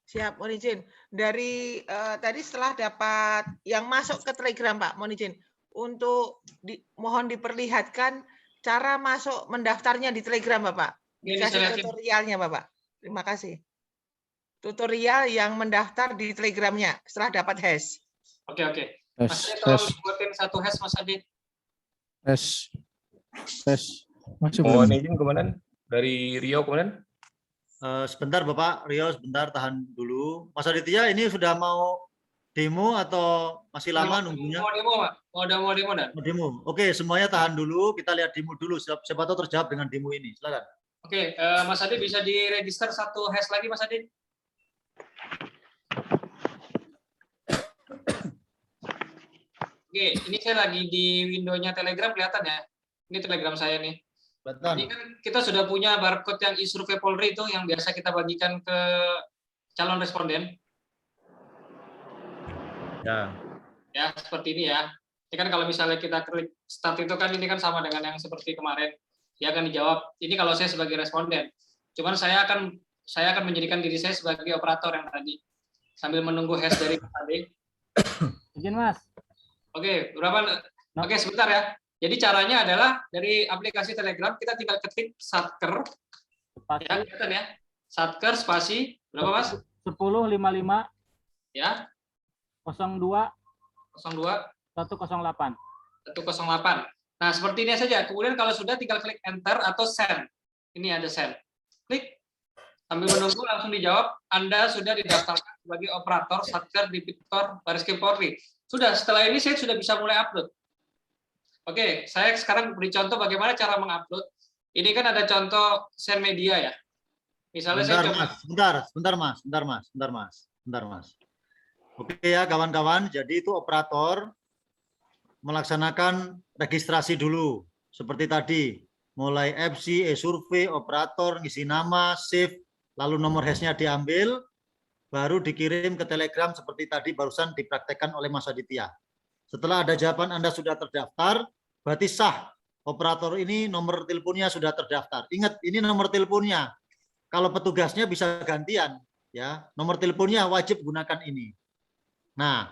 Siap, mohon izin. Dari tadi setelah dapat yang masuk ke Telegram Pak, mohon izin. Untuk mohon diperlihatkan cara masuk mendaftarnya di Telegram Bapak. Dikasih tutorialnya Bapak. Terima kasih. Tutorial yang mendaftar di Telegramnya setelah dapat hash. Oke. Mas Adit, tolong buatin 1 hash, Mas Adit. Tes. Mohon izin, Komandan. Dari Riau, Komandan. Sebentar Bapak Rio, sebentar tahan dulu. Mas Aditya ini sudah mau demo atau masih lama nunggunya? Mau demo, Pak. Mau demo, Dan. Mau demo. Oke, semuanya tahan dulu. Kita lihat demo dulu. Siapa tahu terjawab dengan demo ini. Silakan. Oke, Mas Adit bisa diregister 1 hash lagi, Mas Adit. Oke, ini saya lagi di window-nya Telegram, kelihatan ya? Ini Telegram saya nih. Betul. Ini kan kita sudah punya barcode yang e-survey Polri itu yang biasa kita bagikan ke calon responden. Ya. Ya, seperti ini ya. Ini kan kalau misalnya kita klik start itu kan ini kan sama dengan yang seperti kemarin. Dia akan dijawab, ini kalau saya sebagai responden. Cuman saya akan saya akan menjadikan diri saya sebagai operator yang tadi sambil menunggu hash dari Mas Ade. Izin Mas. Oke, Oke, sebentar ya. Jadi caranya adalah dari aplikasi Telegram kita tinggal ketik Satker. Ya, kelihatan ya. Satker spasi berapa Mas? 1055 Ya. 02 02 108. 108. Nah, seperti ini saja. Kemudian kalau sudah tinggal klik enter atau send. Ini ada send. Klik. Sambil menunggu langsung dijawab, Anda sudah didaftarkan sebagai operator Satker di Tipikor Bareskrim Polri. Sudah, setelah ini saya sudah bisa mulai upload. Oke, saya sekarang beri contoh bagaimana cara mengupload. Ini kan ada contoh send media ya. Misalnya saya coba. Sebentar mas. Oke ya kawan-kawan, jadi itu operator melaksanakan registrasi dulu. Seperti tadi, mulai FC, e-survey, operator, ngisi nama, save, lalu nomor hash-nya diambil, baru dikirim ke Telegram seperti tadi barusan dipraktekkan oleh Mas Aditya. Setelah ada jawaban Anda sudah terdaftar, berarti sah. Operator ini nomor teleponnya sudah terdaftar. Ingat, ini nomor teleponnya. Kalau petugasnya bisa gantian, ya. Nomor teleponnya wajib gunakan ini. Nah,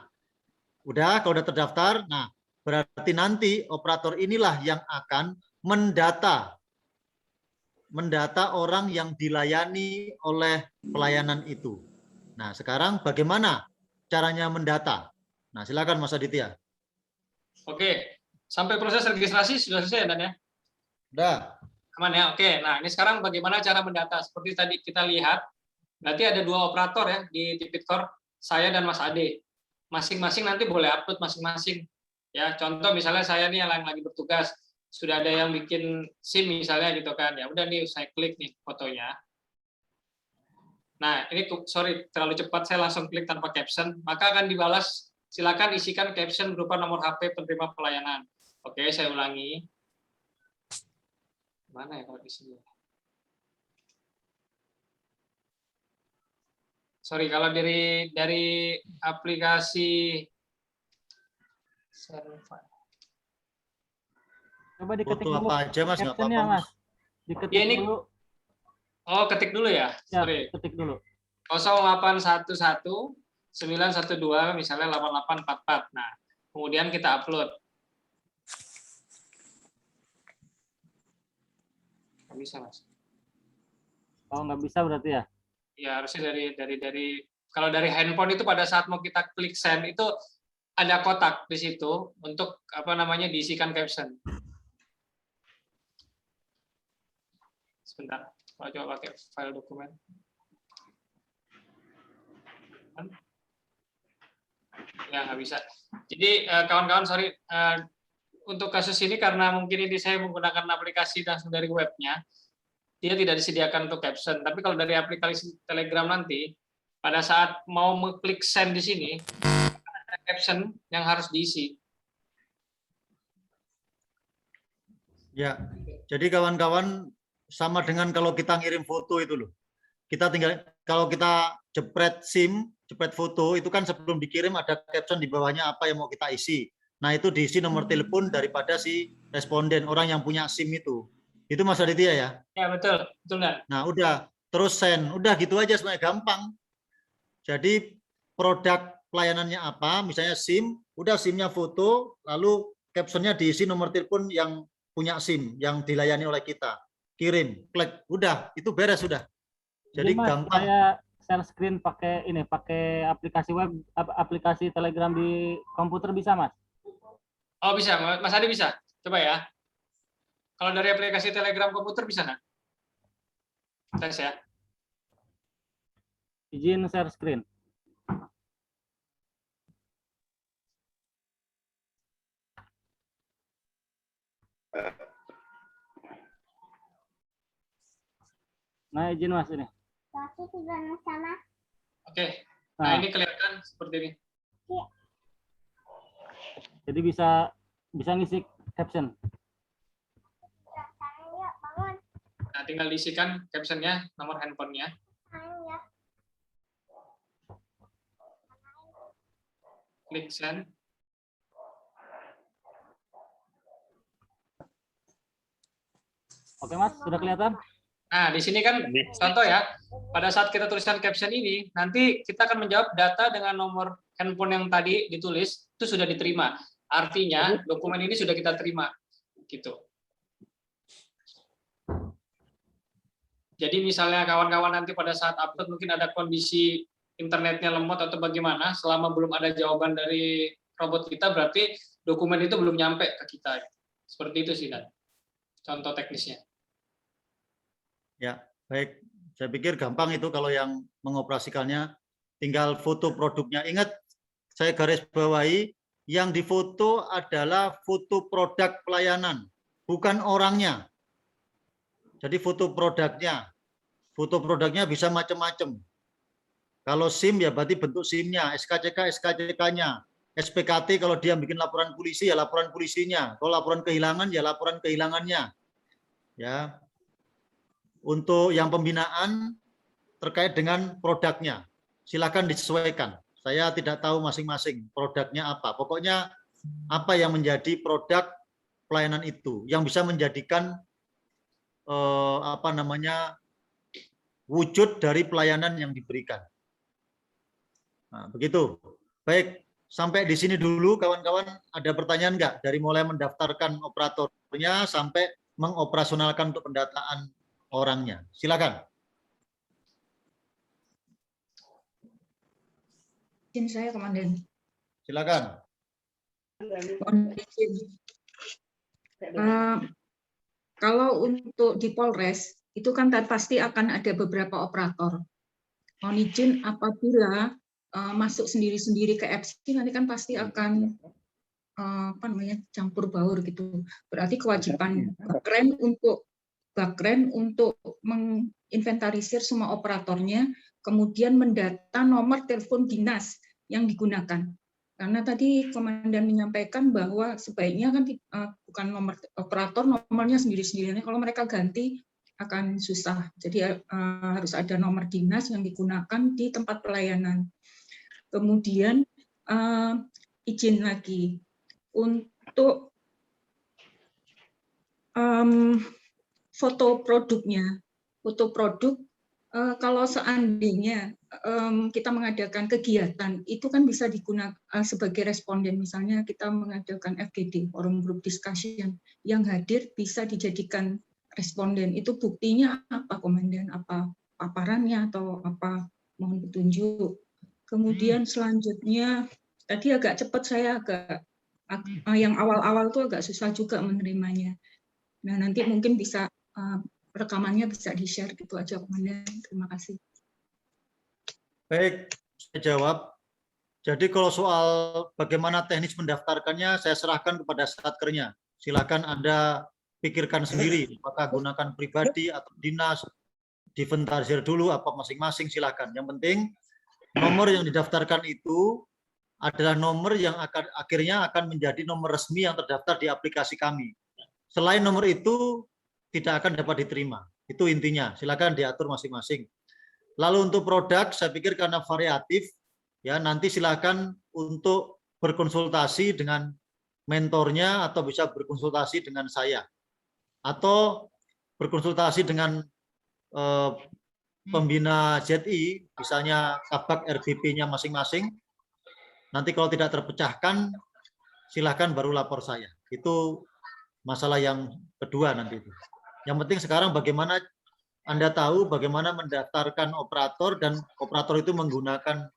kalau udah terdaftar, nah berarti nanti operator inilah yang akan mendata orang yang dilayani oleh pelayanan itu. Nah, sekarang bagaimana caranya mendata? Nah, silakan Mas Aditya. Oke, sampai proses registrasi sudah selesai Dan ya? Sudah. Aman ya? Oke, nah ini sekarang bagaimana cara mendata? Seperti tadi kita lihat, berarti ada 2 operator ya di Tipikor, saya dan Mas Ade. Masing-masing nanti boleh upload masing-masing. Ya, contoh misalnya saya nih yang lagi bertugas, sudah ada yang bikin SIM misalnya gitu kan. Ya udah nih saya klik nih fotonya. Nah, ini sorry terlalu cepat saya langsung klik tanpa caption, maka akan dibalas silakan isikan caption berupa nomor HP penerima pelayanan. Oke, saya ulangi. Mana ya kalau di sini? Sorry, kalau dari aplikasi Coba diketik foto dulu. apa aja Mas, nggak apa-apa Mas. Diketik ya, ini, dulu. Oh, ketik dulu ya? Sorry. Ketik dulu. 0811 912 misalnya 8844. Nah, kemudian kita upload. Nggak bisa, Mas. Oh, nggak bisa berarti ya? Ya, harusnya dari kalau dari handphone itu pada saat mau kita klik send itu ada kotak di situ untuk apa namanya diisikan caption. Sebentar, coba pakai file dokumen. Ya, nggak bisa. Jadi kawan-kawan, sorry, untuk kasus ini karena mungkin ini saya menggunakan aplikasi langsung dari webnya, dia tidak disediakan untuk caption. Tapi kalau dari aplikasi Telegram nanti, pada saat mau mengklik send di sini, ada caption yang harus diisi. Ya, jadi kawan-kawan sama dengan kalau kita ngirim foto itu loh. Kita tinggal, kalau kita jepret SIM, jepret foto, itu kan sebelum dikirim ada caption di bawahnya apa yang mau kita isi. Nah, itu diisi nomor telepon daripada si responden, orang yang punya SIM itu. Itu Mas Aditya ya? Ya, betul. Betul, Dan. Nah, udah. Terus send. Udah gitu aja semuanya, gampang. Jadi, produk pelayanannya apa, misalnya SIM, udah SIM-nya foto, lalu caption-nya diisi nomor telepon yang punya SIM, yang dilayani oleh kita. Kirim, klik, udah. Itu beres, sudah. Jadi Mas, gampang. saya share screen pakai aplikasi web, aplikasi Telegram di komputer bisa, Mas? Oh, bisa. Mas Adi bisa. Coba ya. Kalau dari aplikasi Telegram komputer bisa nggak? Tes ya. Izin share screen. Nah, izin Mas ini. Oke. Nah, ini kelihatan seperti ini. Jadi bisa ngisi caption. Nah, tinggal diisikan captionnya, nomor handphonenya. Klik send. Oke Mas, sudah kelihatan? Nah, di sini kan contoh ya, pada saat kita tuliskan caption ini, nanti kita akan menjawab data dengan nomor handphone yang tadi ditulis, itu sudah diterima. Artinya, dokumen ini sudah kita terima. Gitu. Jadi misalnya kawan-kawan nanti pada saat upload mungkin ada kondisi internetnya lemot atau bagaimana, selama belum ada jawaban dari robot kita, berarti dokumen itu belum nyampe ke kita. Seperti itu sih, Dan. Contoh teknisnya. Ya, baik. Saya pikir gampang itu kalau yang mengoperasikannya, tinggal foto produknya. Ingat, saya garis bawahi, yang difoto adalah foto produk pelayanan, bukan orangnya. Jadi foto produknya. Foto produknya bisa macam-macam. Kalau SIM ya berarti bentuk SIM-nya, SKCK, SKCK-nya. SPKT kalau dia bikin laporan polisi ya laporan polisinya. Kalau laporan kehilangan ya laporan kehilangannya. Ya. Untuk yang pembinaan terkait dengan produknya, silakan disesuaikan. Saya tidak tahu masing-masing produknya apa. Pokoknya apa yang menjadi produk pelayanan itu, yang bisa menjadikan wujud dari pelayanan yang diberikan. Nah, begitu. Baik, sampai di sini dulu kawan-kawan. Ada pertanyaan nggak? Dari mulai mendaftarkan operatornya sampai mengoperasionalkan untuk pendataan orangnya. Silakan. Izin saya, Komandan. Silakan. Kalau untuk di Polres, itu kan pasti akan ada beberapa operator. Mohon izin apabila masuk sendiri-sendiri ke FC, nanti kan pasti akan campur baur gitu. Berarti kewajiban Bakren untuk menginventarisir semua operatornya, kemudian mendata nomor telepon dinas yang digunakan. Karena tadi Komandan menyampaikan bahwa sebaiknya kan bukan nomor operator, nomornya sendiri-sendiri. Kalau mereka ganti akan susah. Jadi harus ada nomor dinas yang digunakan di tempat pelayanan. Kemudian izin lagi untuk foto produknya. Foto produk, kalau seandainya kita mengadakan kegiatan, itu kan bisa digunakan sebagai responden. Misalnya kita mengadakan FGD, Forum Group Discussion, yang hadir bisa dijadikan responden. Itu buktinya apa, Komandan? Apa paparannya atau apa? Mohon petunjuk. Kemudian selanjutnya, tadi agak cepat saya yang awal-awal itu agak susah juga menerimanya. Nah, nanti mungkin bisa rekamannya bisa di-share gitu aja, Komandan. Terima kasih. Baik, saya jawab. Jadi kalau soal bagaimana teknis mendaftarkannya, saya serahkan kepada satkernya. Silakan Anda pikirkan sendiri, apakah gunakan pribadi atau dinas, diventarisir dulu apa masing-masing, silakan. Yang penting nomor yang didaftarkan itu adalah nomor yang akhirnya akan menjadi nomor resmi yang terdaftar di aplikasi kami. Selain nomor itu tidak akan dapat diterima. Itu intinya. Silakan diatur masing-masing. Lalu untuk produk, saya pikir karena variatif, ya nanti silakan untuk berkonsultasi dengan mentornya atau bisa berkonsultasi dengan saya atau berkonsultasi dengan pembina ZI, misalnya kabak RBP-nya masing-masing. Nanti kalau tidak terpecahkan, silakan baru lapor saya. Itu masalah yang kedua nanti itu. Yang penting sekarang bagaimana Anda tahu bagaimana mendaftarkan operator dan operator itu menggunakan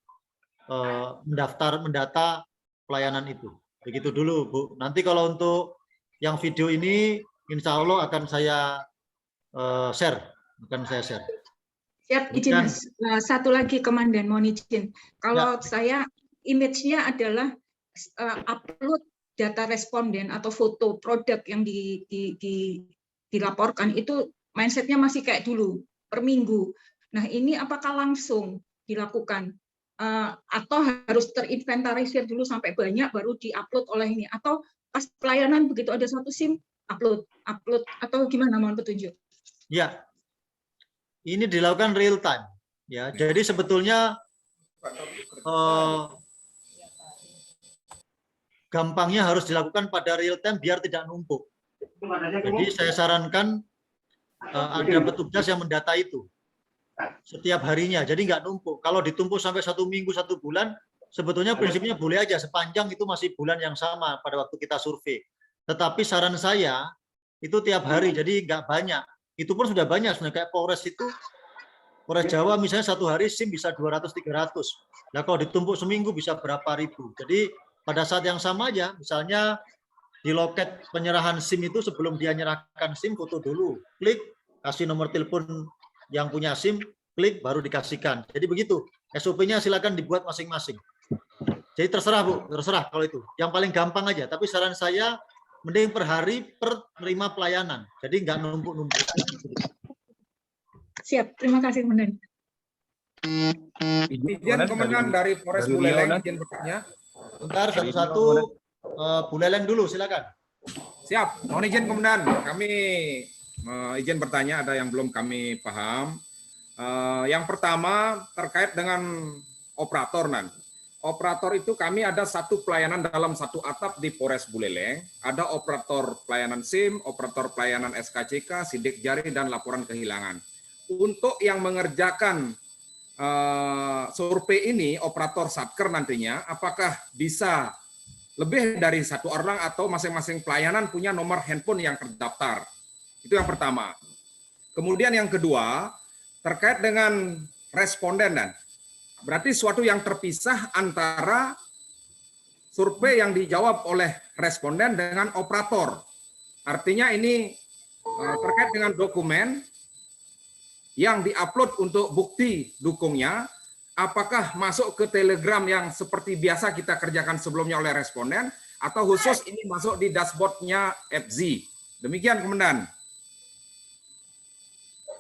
mendata pelayanan itu. Begitu dulu, Bu. Nanti kalau untuk yang video ini, insya Allah akan saya share. Siap, izin Mas. Satu lagi, Komandan, mohon izin. Kalau saya, image-nya adalah upload data responden atau foto produk yang dilaporkan, itu mindset-nya masih kayak dulu, per minggu. Nah, ini apakah langsung dilakukan? Atau harus terinventarisir dulu sampai banyak, baru di-upload oleh ini? Atau pas pelayanan begitu ada satu SIM, upload, atau gimana, mohon petunjuk? Ya, ini dilakukan real time. Ya, jadi sebetulnya gampangnya harus dilakukan pada real time biar tidak numpuk. Jadi saya sarankan ada petugas yang mendata itu setiap harinya. Jadi nggak numpuk. Kalau ditumpuk sampai 1 minggu, 1 bulan, sebetulnya prinsipnya boleh aja sepanjang itu masih bulan yang sama pada waktu kita survei. Tetapi saran saya itu tiap hari, jadi nggak banyak. Itu pun sudah banyak. Sebenarnya kayak Polres itu, Polres Jawa misalnya 1 hari SIM bisa 200-300. Nah kalau ditumpuk seminggu bisa berapa ribu. Jadi pada saat yang sama aja, misalnya di loket penyerahan SIM itu sebelum dia nyerahkan SIM, foto dulu, klik, kasih nomor telepon yang punya SIM, klik, baru dikasihkan. Jadi begitu. SOP-nya silakan dibuat masing-masing. Jadi terserah Bu, terserah kalau itu. Yang paling gampang aja. Tapi saran saya mending per hari per terima pelayanan. Jadi nggak numpuk-numpuk. Siap, terima kasih Komandan. Izin Komandan dari Polres Buleleng, izin bertanya. Bentar, satu-satu. Bu Leleng dulu, silakan. Siap, mohon izin Komandan. Kami izin bertanya, ada yang belum kami paham. Yang pertama terkait dengan operator, Nan. Operator itu kami ada 1 pelayanan dalam 1 atap di Polres Buleleng. Ada operator pelayanan SIM, operator pelayanan SKCK, sidik jari, dan laporan kehilangan. Untuk yang mengerjakan survei ini, operator satker nantinya, apakah bisa lebih dari 1 orang atau masing-masing pelayanan punya nomor handphone yang terdaftar? Itu yang pertama. Kemudian yang kedua, terkait dengan responden, dan berarti suatu yang terpisah antara survei yang dijawab oleh responden dengan operator. Artinya ini terkait dengan dokumen yang diupload untuk bukti dukungnya, apakah masuk ke Telegram yang seperti biasa kita kerjakan sebelumnya oleh responden, atau khusus ini masuk di dashboardnya FZ. Demikian, Komandan.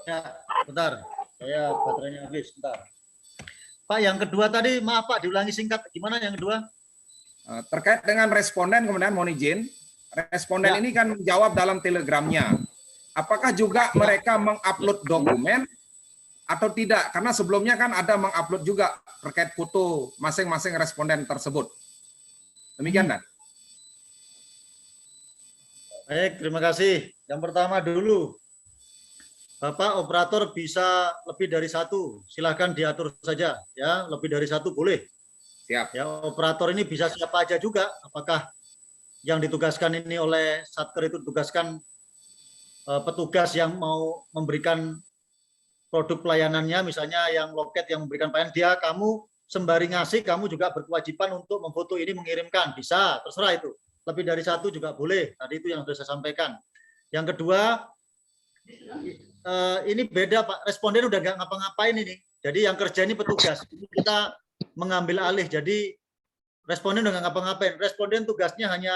Ya, bentar. Saya baterainya habis, bentar. Pak, yang kedua tadi, maaf Pak, diulangi singkat. Gimana yang kedua? Terkait dengan responden, Komandan, mohon izin. Responden ini kan menjawab dalam Telegramnya. Apakah juga mereka mengupload dokumen atau tidak? Karena sebelumnya kan ada mengupload juga terkait foto masing-masing responden tersebut. Demikian, Dan. Baik, terima kasih. Yang pertama dulu, Bapak operator bisa lebih dari 1, silahkan diatur saja. Ya, lebih dari 1 boleh. Siap. Ya, operator ini bisa siapa aja juga. Apakah yang ditugaskan ini oleh Satker itu ditugaskan petugas yang mau memberikan produk pelayanannya, misalnya yang loket yang memberikan pelayanan, kamu sembari ngasih, kamu juga berkewajiban untuk memfoto ini, mengirimkan. Bisa, terserah itu. Lebih dari 1 juga boleh. Tadi itu yang sudah saya sampaikan. Yang kedua, ini beda Pak, responden udah nggak ngapa-ngapain ini. Jadi yang kerja ini petugas. Ini kita mengambil alih. Jadi responden udah nggak ngapa-ngapain. Responden tugasnya hanya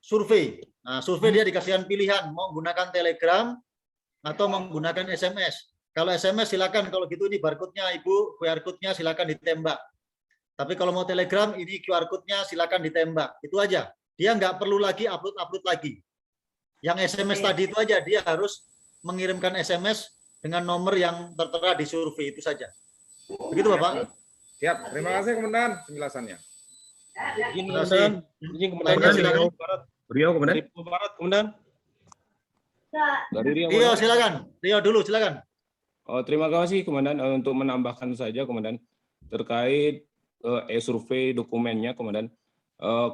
survei. Nah, survei dia dikasihkan pilihan mau menggunakan Telegram atau menggunakan SMS. Kalau SMS silakan, kalau gitu ini barcode-nya Ibu, QR code-nya silakan ditembak. Tapi kalau mau Telegram ini QR code-nya silakan ditembak. Itu aja. Dia nggak perlu lagi upload lagi. Yang SMS tadi itu aja, dia harus mengirimkan SMS dengan nomor yang tertera di survei, itu saja. Begitu Bapak. Siap, terima kasih Komandan penjelasannya. Izin Komandan, izin Komandan. Riau, Komandan. Barat, Komandan. Dari Rio, silakan. Rio dulu, silakan. Terima kasih Komandan, untuk menambahkan saja Komandan terkait survei dokumennya Komandan.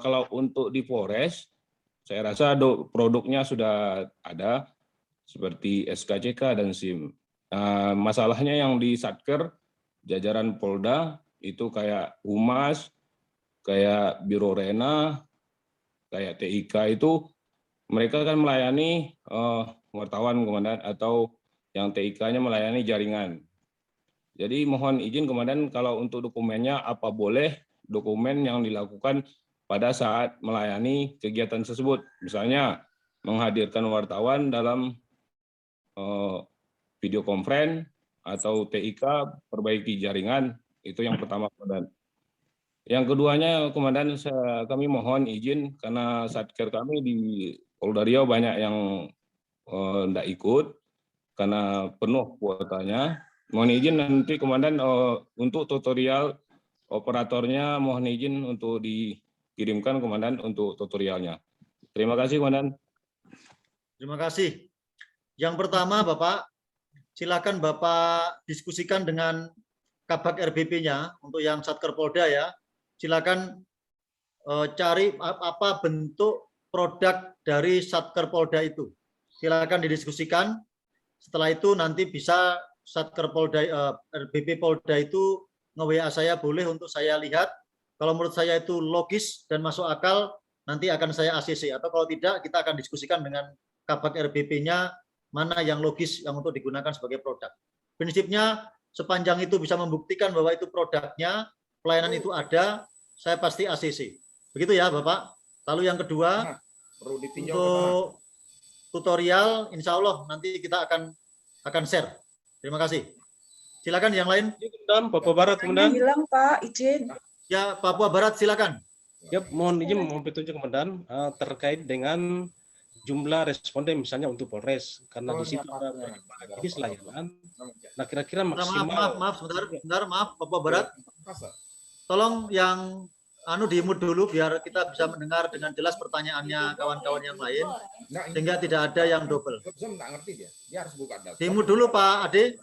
Kalau untuk di Polres, saya rasa produknya sudah ada seperti SKCK dan SIM. Masalahnya yang di Satker, jajaran Polda itu kayak Humas, kayak Biro Rena, kayak TIK itu mereka kan melayani wartawan Komandan, atau yang TIK-nya melayani jaringan. Jadi mohon izin Komandan, kalau untuk dokumennya apa boleh dokumen yang dilakukan pada saat melayani kegiatan tersebut. Misalnya menghadirkan wartawan dalam video conference atau TIK perbaiki jaringan, itu yang pertama Komandan. Yang keduanya Komandan, kami mohon izin karena Satker kami di Polda Riau banyak yang tidak ikut karena penuh kuotanya. Mohon izin nanti Komandan untuk tutorial operatornya mohon izin untuk dikirimkan Komandan untuk tutorialnya. Terima kasih Komandan. Terima kasih. Yang pertama, Bapak, silakan Bapak diskusikan dengan Kabak RBP-nya untuk yang Satker Polda ya. Silakan cari apa bentuk produk dari Satker Polda itu. Silakan didiskusikan. Setelah itu nanti bisa Satker Polda, RBP Polda itu nge-WA saya boleh untuk saya lihat. Kalau menurut saya itu logis dan masuk akal, nanti akan saya ACC. Atau kalau tidak, kita akan diskusikan dengan Kabak RBP-nya mana yang logis yang untuk digunakan sebagai produk. Prinsipnya sepanjang itu bisa membuktikan bahwa itu produknya, pelayanan itu ada, saya pasti ACC. Begitu ya Bapak. Lalu yang kedua, untuk tutorial, insya Allah nanti kita akan share. Terima kasih. Silakan yang lain. Papua Barat, Komandan. Bilang Pak, izin. Ya, Papua Barat silakan. Ya, mohon izin mohon petunjuk Komandan terkait dengan jumlah responden misalnya untuk Polres karena di situ ada jenis layanan. Nah, kira-kira maksimal. Maaf, sebentar, maaf, Papua Barat. Tolong yang di-mute dulu biar kita bisa mendengar dengan jelas pertanyaannya kawan-kawan yang lain sehingga tidak ada yang double. Di-mute dulu Pak Ade.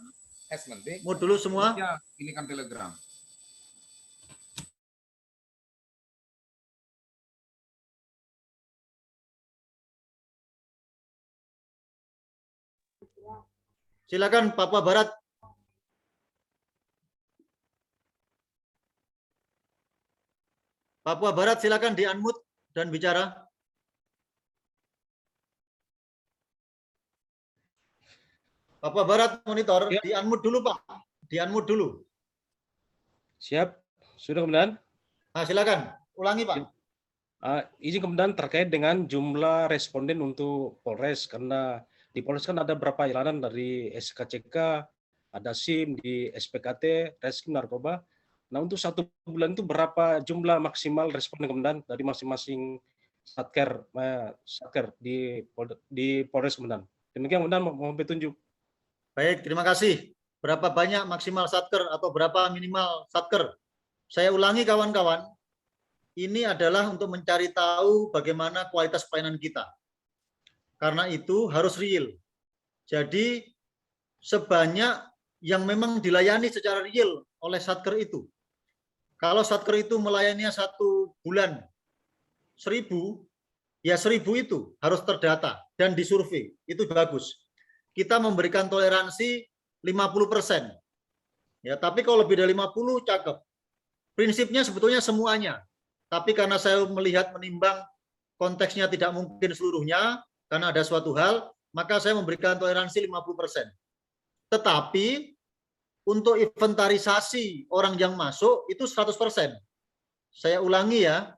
Mute dulu semua. Ini kan Telegram. Silakan Papua Barat. Papua Barat silakan di-unmute dan bicara. Papua Barat monitor, ya. Di-unmute dulu Pak. Di-unmute dulu. Siap. Sudah Komandan? Nah, silakan. Ulangi Pak. Izin Komandan terkait dengan jumlah responden untuk Polres karena di Polres kan ada berapa layanan dari SKCK, ada SIM, di SPKT, Reskrim Narkoba. Nah, untuk 1 bulan itu berapa jumlah maksimal responden Komandan dari masing-masing satker di Polres Komandan? Demikian Komandan, mohon petunjuk. Baik, terima kasih. Berapa banyak maksimal satker atau berapa minimal satker? Saya ulangi kawan-kawan, ini adalah untuk mencari tahu bagaimana kualitas pelayanan kita. Karena itu harus real. Jadi sebanyak yang memang dilayani secara real oleh satker itu. Kalau satker itu melayani 1 bulan 1000, ya 1000 itu harus terdata dan disurvei. Itu bagus. Kita memberikan toleransi 50%. Ya, tapi kalau lebih dari 50 cakep. Prinsipnya sebetulnya semuanya. Tapi karena saya melihat menimbang konteksnya tidak mungkin seluruhnya karena ada suatu hal, maka saya memberikan toleransi 50%. Tetapi untuk inventarisasi orang yang masuk itu 100%. Saya ulangi ya.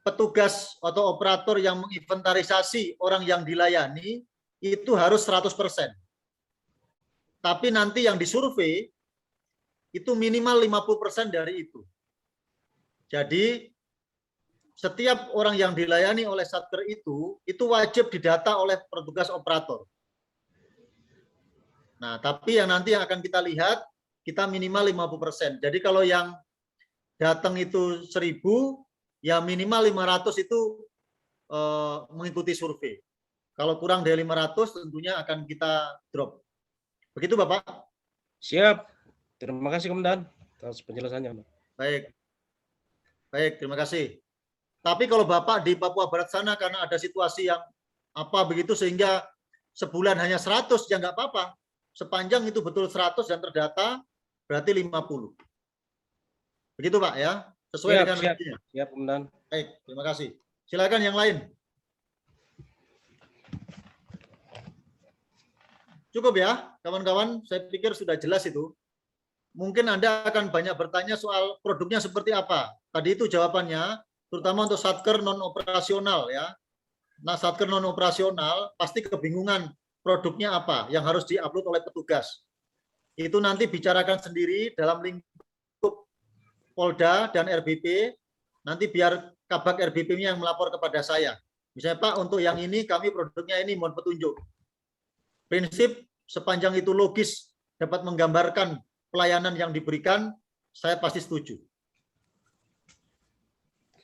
Petugas atau operator yang menginventarisasi orang yang dilayani itu harus 100%. Tapi nanti yang disurvei itu minimal 50% dari itu. Jadi setiap orang yang dilayani oleh satker itu wajib didata oleh petugas operator. Nah, tapi yang nanti yang akan kita lihat, kita minimal 50%. Jadi kalau yang datang itu 1000, ya minimal 500 itu mengikuti survei. Kalau kurang dari 500 tentunya akan kita drop. Begitu Bapak? Siap. Terima kasih Komandan atas penjelasannya. Baik. Baik, terima kasih. Tapi kalau Bapak di Papua Barat sana karena ada situasi yang begitu sehingga sebulan hanya 100 ya nggak apa-apa. Sepanjang itu betul 100 dan terdata berarti 50. Begitu Pak ya? Sesuai dengan rencana. Siap, Komandan. Baik, terima kasih. Silakan yang lain. Cukup ya, kawan-kawan. Saya pikir sudah jelas itu. Mungkin Anda akan banyak bertanya soal produknya seperti apa. Tadi itu jawabannya, terutama untuk satker non-operasional ya. Nah, satker non-operasional pasti kebingungan produknya apa yang harus diupload oleh petugas. Itu nanti bicarakan sendiri dalam lingkup Polda dan RBP. Nanti biar Kabak RBP-nya yang melapor kepada saya. Misalnya Pak, untuk yang ini kami produknya ini mohon petunjuk. Prinsip sepanjang itu logis dapat menggambarkan pelayanan yang diberikan, saya pasti setuju.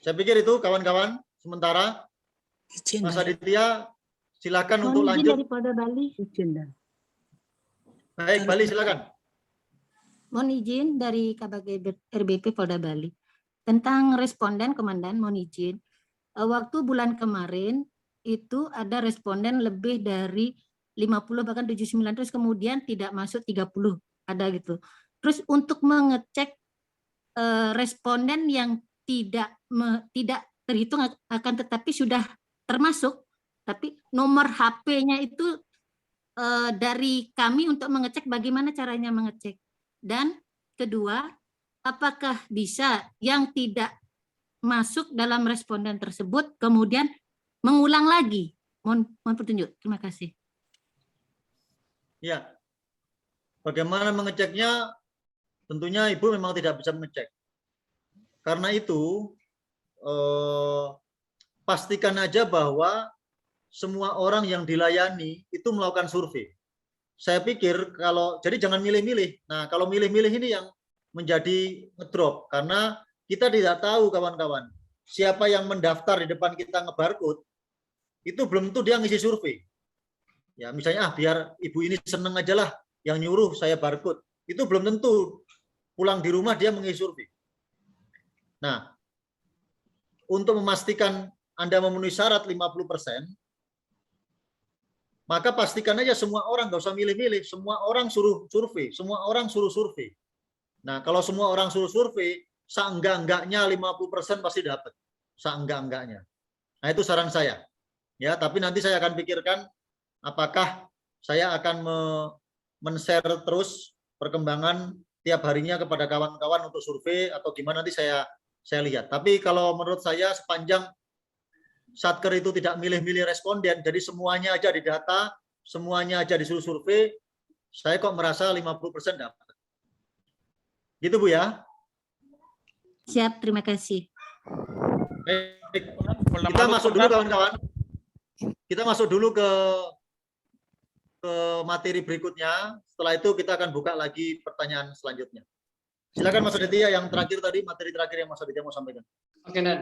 Saya pikir itu kawan-kawan. Sementara Mas Aditya, Silakan Mohon untuk izin lanjut. dari Polda Bali. Baik, Bali silakan. Mohon izin dari KBG RBP Polda Bali. Tentang responden, Komandan, mohon izin. Waktu bulan kemarin itu ada responden lebih dari 50 bahkan 79, terus kemudian tidak masuk 30, ada gitu. Terus untuk mengecek responden yang tidak terhitung akan tetapi sudah termasuk, tapi nomor HP-nya itu dari kami untuk mengecek bagaimana caranya mengecek. Dan kedua, apakah bisa yang tidak masuk dalam responden tersebut kemudian mengulang lagi? Mohon petunjuk. Terima kasih. Ya. Bagaimana mengeceknya? Tentunya Ibu memang tidak bisa mengecek. Karena itu pastikan aja bahwa semua orang yang dilayani itu melakukan survei. Saya pikir jadi jangan milih-milih. Nah, kalau milih-milih ini yang menjadi ngedrop karena kita tidak tahu, kawan-kawan, siapa yang mendaftar di depan kita ngebarcode itu belum tentu dia ngisi survei. Ya, misalnya biar ibu ini seneng aja lah yang nyuruh saya barcode. Itu belum tentu pulang di rumah dia mengisi survei. Nah, untuk memastikan Anda memenuhi syarat 50%, maka pastikan aja semua orang, nggak usah milih-milih, semua orang suruh survei, semua orang suruh survei. Nah, kalau semua orang suruh survei, seenggak-enggaknya 50% pasti dapat. Seenggak-enggaknya. Nah, itu saran saya. Ya, tapi nanti saya akan pikirkan apakah saya akan men-share terus perkembangan tiap harinya kepada kawan-kawan untuk survei atau gimana nanti saya lihat. Tapi kalau menurut saya sepanjang Satker itu tidak milih-milih responden, jadi semuanya aja didata, semuanya aja disuruh survei, saya kok merasa 50% dapat. Gitu Bu ya. Siap, terima kasih. Baik. Kita masuk dulu kawan-kawan. Kita masuk dulu ke materi berikutnya. Setelah itu kita akan buka lagi pertanyaan selanjutnya. Silakan Mas Aditya yang terakhir tadi, materi terakhir yang Mas Aditya mau sampaikan. Oke, Nan.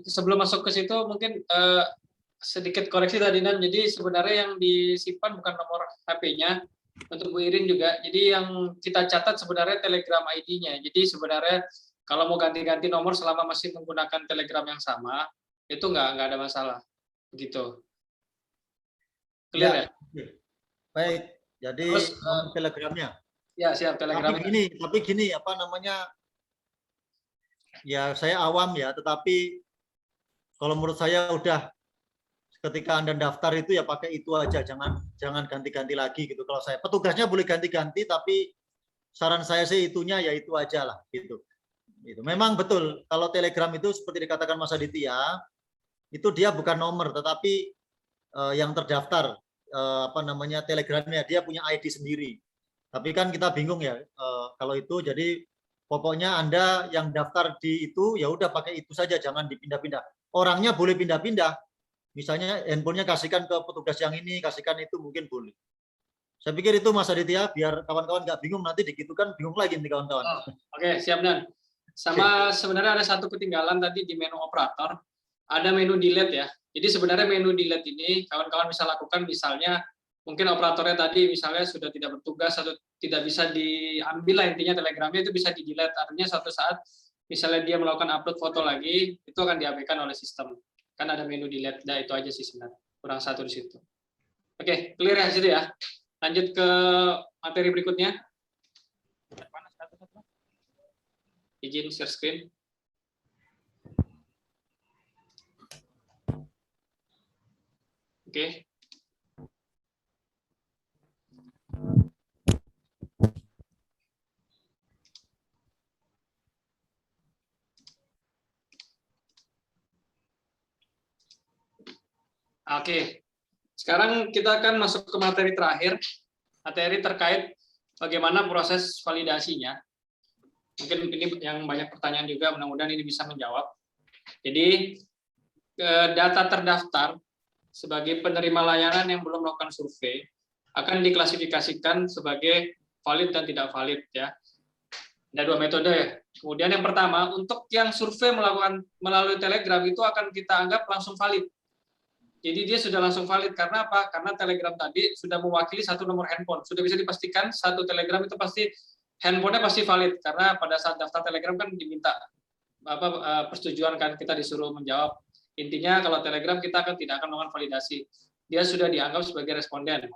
Sebelum masuk ke situ mungkin sedikit koreksi tadi, Nan. Jadi sebenarnya yang disimpan bukan nomor HP-nya untuk Bu Irin juga. Jadi yang kita catat sebenarnya Telegram ID-nya. Jadi sebenarnya kalau mau ganti-ganti nomor selama masih menggunakan Telegram yang sama, itu nggak ada masalah. Begitu. Clear ya? Baik. Jadi terus, Telegramnya. Ya, siap Telegram. Tapi gini, apa namanya? Ya, saya awam ya, tetapi kalau menurut saya udah ketika Anda daftar itu ya pakai itu aja, jangan ganti-ganti lagi gitu. Kalau saya petugasnya boleh ganti-ganti, tapi saran saya sih itunya ya itu aja lah gitu. Itu memang betul kalau Telegram itu seperti dikatakan Mas Aditya, itu dia bukan nomor tetapi yang terdaftar apa namanya Telegramnya, dia punya ID sendiri. Tapi kan kita bingung ya kalau itu, jadi pokoknya Anda yang daftar di itu ya udah pakai itu saja, jangan dipindah-pindah. Orangnya boleh pindah-pindah. Misalnya handphonenya kasihkan ke petugas yang ini, kasihkan itu mungkin boleh. Saya pikir itu Mas Aditya, biar kawan-kawan nggak bingung nanti dikit kan bingung lagi nih kawan-kawan. Oke, siap Dan. Sama sebenarnya ada satu ketinggalan tadi di menu operator, ada menu delete ya. Jadi sebenarnya menu delete ini kawan-kawan bisa lakukan, misalnya mungkin operatornya tadi misalnya sudah tidak bertugas atau tidak bisa diambil lah, intinya Telegramnya itu bisa di delete. Artinya suatu saat misalnya dia melakukan upload foto lagi, itu akan diabaikan oleh sistem. Kan ada menu delete, nah itu aja sih sebenarnya. Kurang satu di situ. Oke, clear ya situ ya. Lanjut ke materi berikutnya. Izin share screen. Oke. Oke. Sekarang kita akan masuk ke materi terakhir. Materi terkait bagaimana proses validasinya. Mungkin ini yang banyak pertanyaan juga, mudah-mudahan ini bisa menjawab. Jadi, data terdaftar sebagai penerima layanan yang belum melakukan survei akan diklasifikasikan sebagai valid dan tidak valid ya. Ada dua metode. Kemudian yang pertama, untuk yang survei melakukan melalui Telegram itu akan kita anggap langsung valid. Jadi dia sudah langsung valid. Karena apa? Karena Telegram tadi sudah mewakili satu nomor handphone. Sudah bisa dipastikan satu Telegram itu pasti handphonenya pasti valid. Karena pada saat daftar Telegram kan diminta persetujuan kan, kita disuruh menjawab. Intinya kalau Telegram kita tidak akan melakukan validasi. Dia sudah dianggap sebagai responden.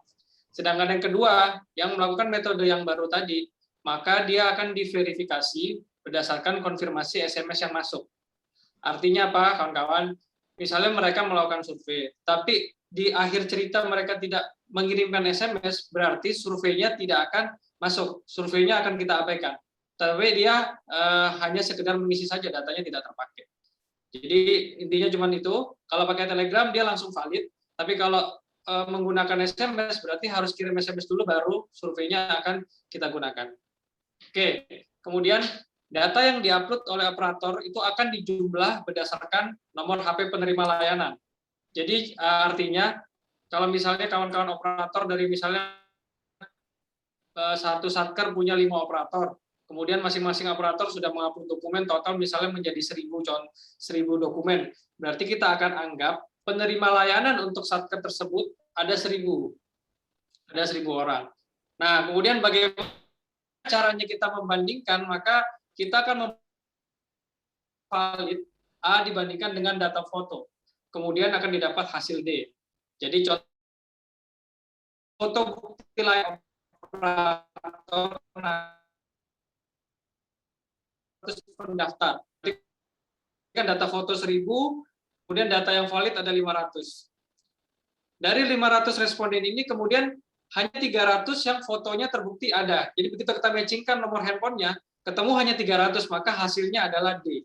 Sedangkan yang kedua, yang melakukan metode yang baru tadi, maka dia akan diverifikasi berdasarkan konfirmasi SMS yang masuk. Artinya apa, kawan-kawan? Misalnya mereka melakukan survei, tapi di akhir cerita mereka tidak mengirimkan SMS, berarti surveinya tidak akan masuk. Surveinya akan kita abaikan. Tapi dia hanya sekedar mengisi saja, datanya tidak terpakai. Jadi intinya cuma itu. Kalau pakai Telegram dia langsung valid, tapi kalau menggunakan SMS berarti harus kirim SMS dulu baru surveinya akan kita gunakan. Oke, kemudian data yang diupload oleh operator itu akan dijumlah berdasarkan nomor HP penerima layanan. Jadi artinya kalau misalnya kawan-kawan operator dari misalnya satu satker punya 5 operator, kemudian masing-masing operator sudah mengupload dokumen total misalnya menjadi 1000 dokumen. Berarti kita akan anggap penerima layanan untuk satker tersebut ada 1000 orang. Nah, kemudian bagaimana caranya kita membandingkan? Maka kita akan valid A dibandingkan dengan data foto. Kemudian akan didapat hasil D. Jadi contoh foto bukti layanan operator pendaftar. Kan data foto 1000, kemudian data yang valid ada 500. Dari 500 responden ini kemudian hanya 300 yang fotonya terbukti ada. Jadi begitu kita matchingkan nomor handphonenya, ketemu hanya 300, maka hasilnya adalah D.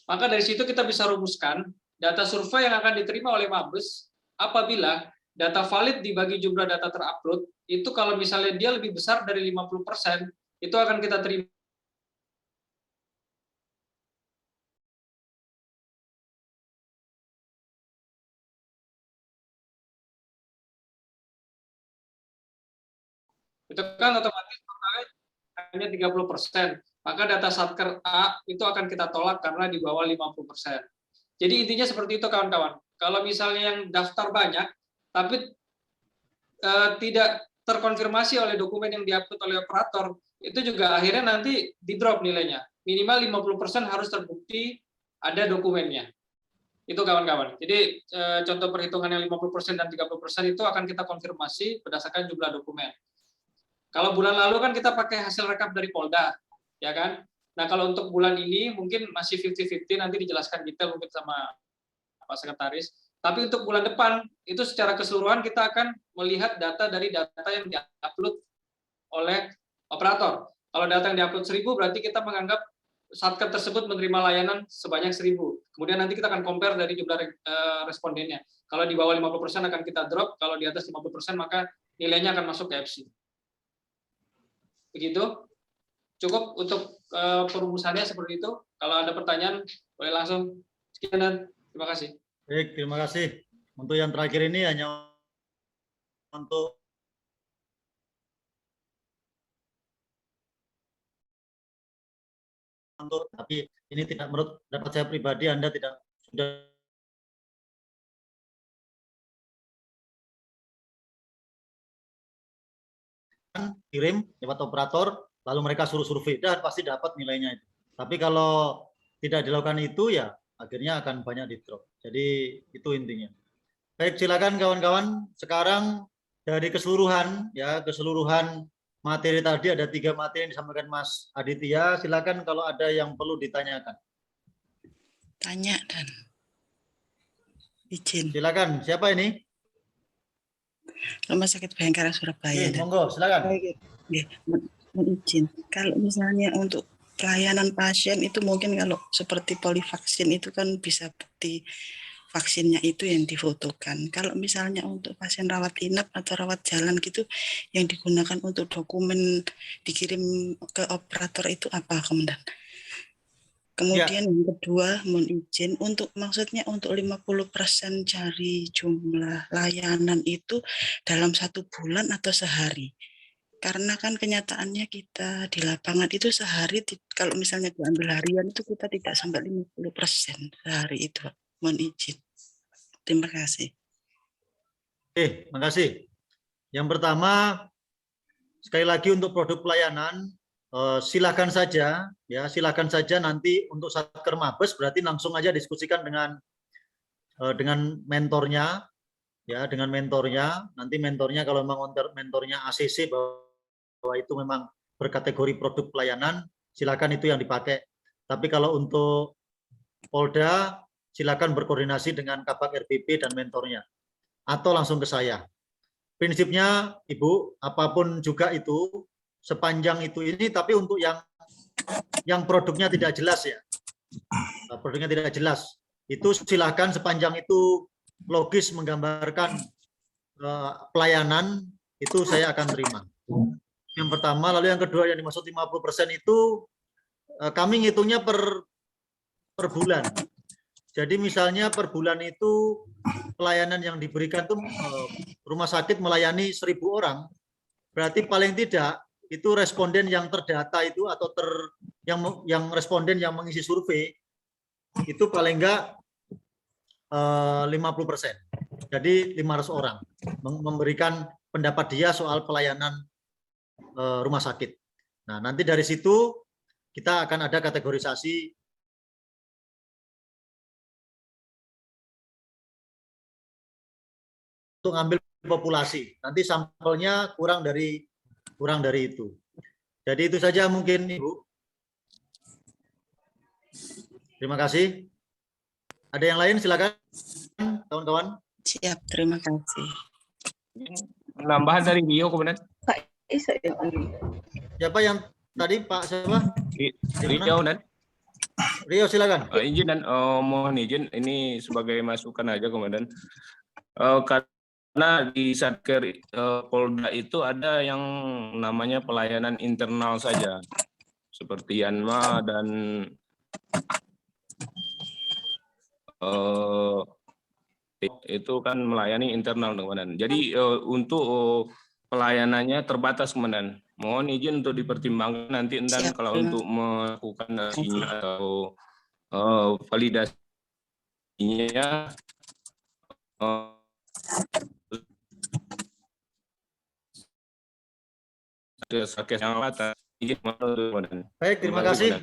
Maka dari situ kita bisa rumuskan data survei yang akan diterima oleh Mabes apabila data valid dibagi jumlah data terupload, itu kalau misalnya dia lebih besar dari 50%, itu akan kita terima itu kan otomatis hanya 30%. Maka data satker A itu akan kita tolak karena di bawah 50%. Jadi intinya seperti itu kawan-kawan. Kalau misalnya yang daftar banyak, tapi tidak terkonfirmasi oleh dokumen yang diupload oleh operator, itu juga akhirnya nanti di drop nilainya. Minimal 50% harus terbukti ada dokumennya. Itu kawan-kawan. Jadi contoh perhitungan yang 50% dan 30% itu akan kita konfirmasi berdasarkan jumlah dokumen. Kalau bulan lalu kan kita pakai hasil rekap dari Polda, ya kan? Nah, kalau untuk bulan ini mungkin masih 50-50, nanti dijelaskan detail mungkin sama Pak Sekretaris. Tapi untuk bulan depan, itu secara keseluruhan kita akan melihat data dari data yang diupload oleh operator. Kalau data yang diupload 1000, berarti kita menganggap satker tersebut menerima layanan sebanyak 1000. Kemudian nanti kita akan compare dari jumlah respondennya. Kalau di bawah 50% akan kita drop, kalau di atas 50% maka nilainya akan masuk ke FC. Begitu. Cukup untuk perumusannya seperti itu. Kalau ada pertanyaan, boleh langsung. Sekian dan terima kasih. Baik, terima kasih. Untuk yang terakhir ini hanya untuk tapi ini tidak menurut pendapat saya pribadi, Anda tidak sudah kirim lewat operator, lalu mereka suruh survei, dan pasti dapat nilainya itu. Tapi kalau tidak dilakukan itu, ya akhirnya akan banyak di drop. Jadi itu intinya. Baik, silakan kawan-kawan. Sekarang dari keseluruhan, ya keseluruhan materi tadi ada 3 materi yang disampaikan Mas Aditya. Silakan kalau ada yang perlu ditanyakan. Tanya dan izin. Silakan. Siapa ini? Rumah Sakit Bayangkara Surabaya. Monggo, silakan. Ya, izin. Kalau misalnya untuk pelayanan pasien itu mungkin kalau seperti polivaksin itu kan bisa bukti vaksinnya itu yang difotokan. Kalau misalnya untuk pasien rawat inap atau rawat jalan gitu yang digunakan untuk dokumen dikirim ke operator itu apa, Komandan? Kemudian yang kedua, mohon izin untuk maksudnya untuk 50% dari jumlah layanan itu dalam 1 bulan atau sehari. Karena kan kenyataannya kita di lapangan itu sehari, kalau misalnya diambil harian itu kita tidak sampai 50% sehari itu. Mohon izin. Terima kasih. Oke, makasih. Yang pertama, sekali lagi untuk produk pelayanan, silakan saja, ya silakan saja nanti untuk Satker Mabes berarti langsung aja diskusikan dengan mentornya, ya dengan mentornya. Nanti mentornya kalau memang mentornya ACC bahwa itu memang berkategori produk pelayanan, silakan itu yang dipakai. Tapi kalau untuk Polda, silakan berkoordinasi dengan Kabak RBP dan mentornya, atau langsung ke saya. Prinsipnya, Ibu, apapun juga itu, sepanjang itu ini, tapi untuk yang produknya tidak jelas ya, produknya tidak jelas, itu silakan sepanjang itu logis menggambarkan pelayanan, itu saya akan terima. Yang pertama, lalu yang kedua yang dimaksud 50% itu kami ngitungnya per bulan. Jadi misalnya per bulan itu pelayanan yang diberikan itu rumah sakit melayani 1.000 orang, berarti paling tidak itu responden yang terdata itu atau yang responden yang mengisi survei itu paling enggak 50%. Jadi 500 orang memberikan pendapat dia soal pelayanan rumah sakit. Nah, nanti dari situ kita akan ada kategorisasi untuk ngambil populasi. Nanti sampelnya kurang dari itu. Jadi itu saja mungkin, Ibu. Terima kasih. Ada yang lain silakan, kawan-kawan. Siap, terima kasih. Penambahan dari Rio kemudian. Siapa yang tadi Pak siapa? Rio dan Rio silakan. Izin dan mohon izin ini sebagai masukan aja komandan. Karena di Satker Polda itu ada yang namanya pelayanan internal saja, seperti Yanma dan itu kan melayani internal komandan. Jadi untuk pelayanannya terbatas komandan. Mohon izin untuk dipertimbangkan nanti dan kalau untuk melakukan atau validasinya Baik, terima kasih.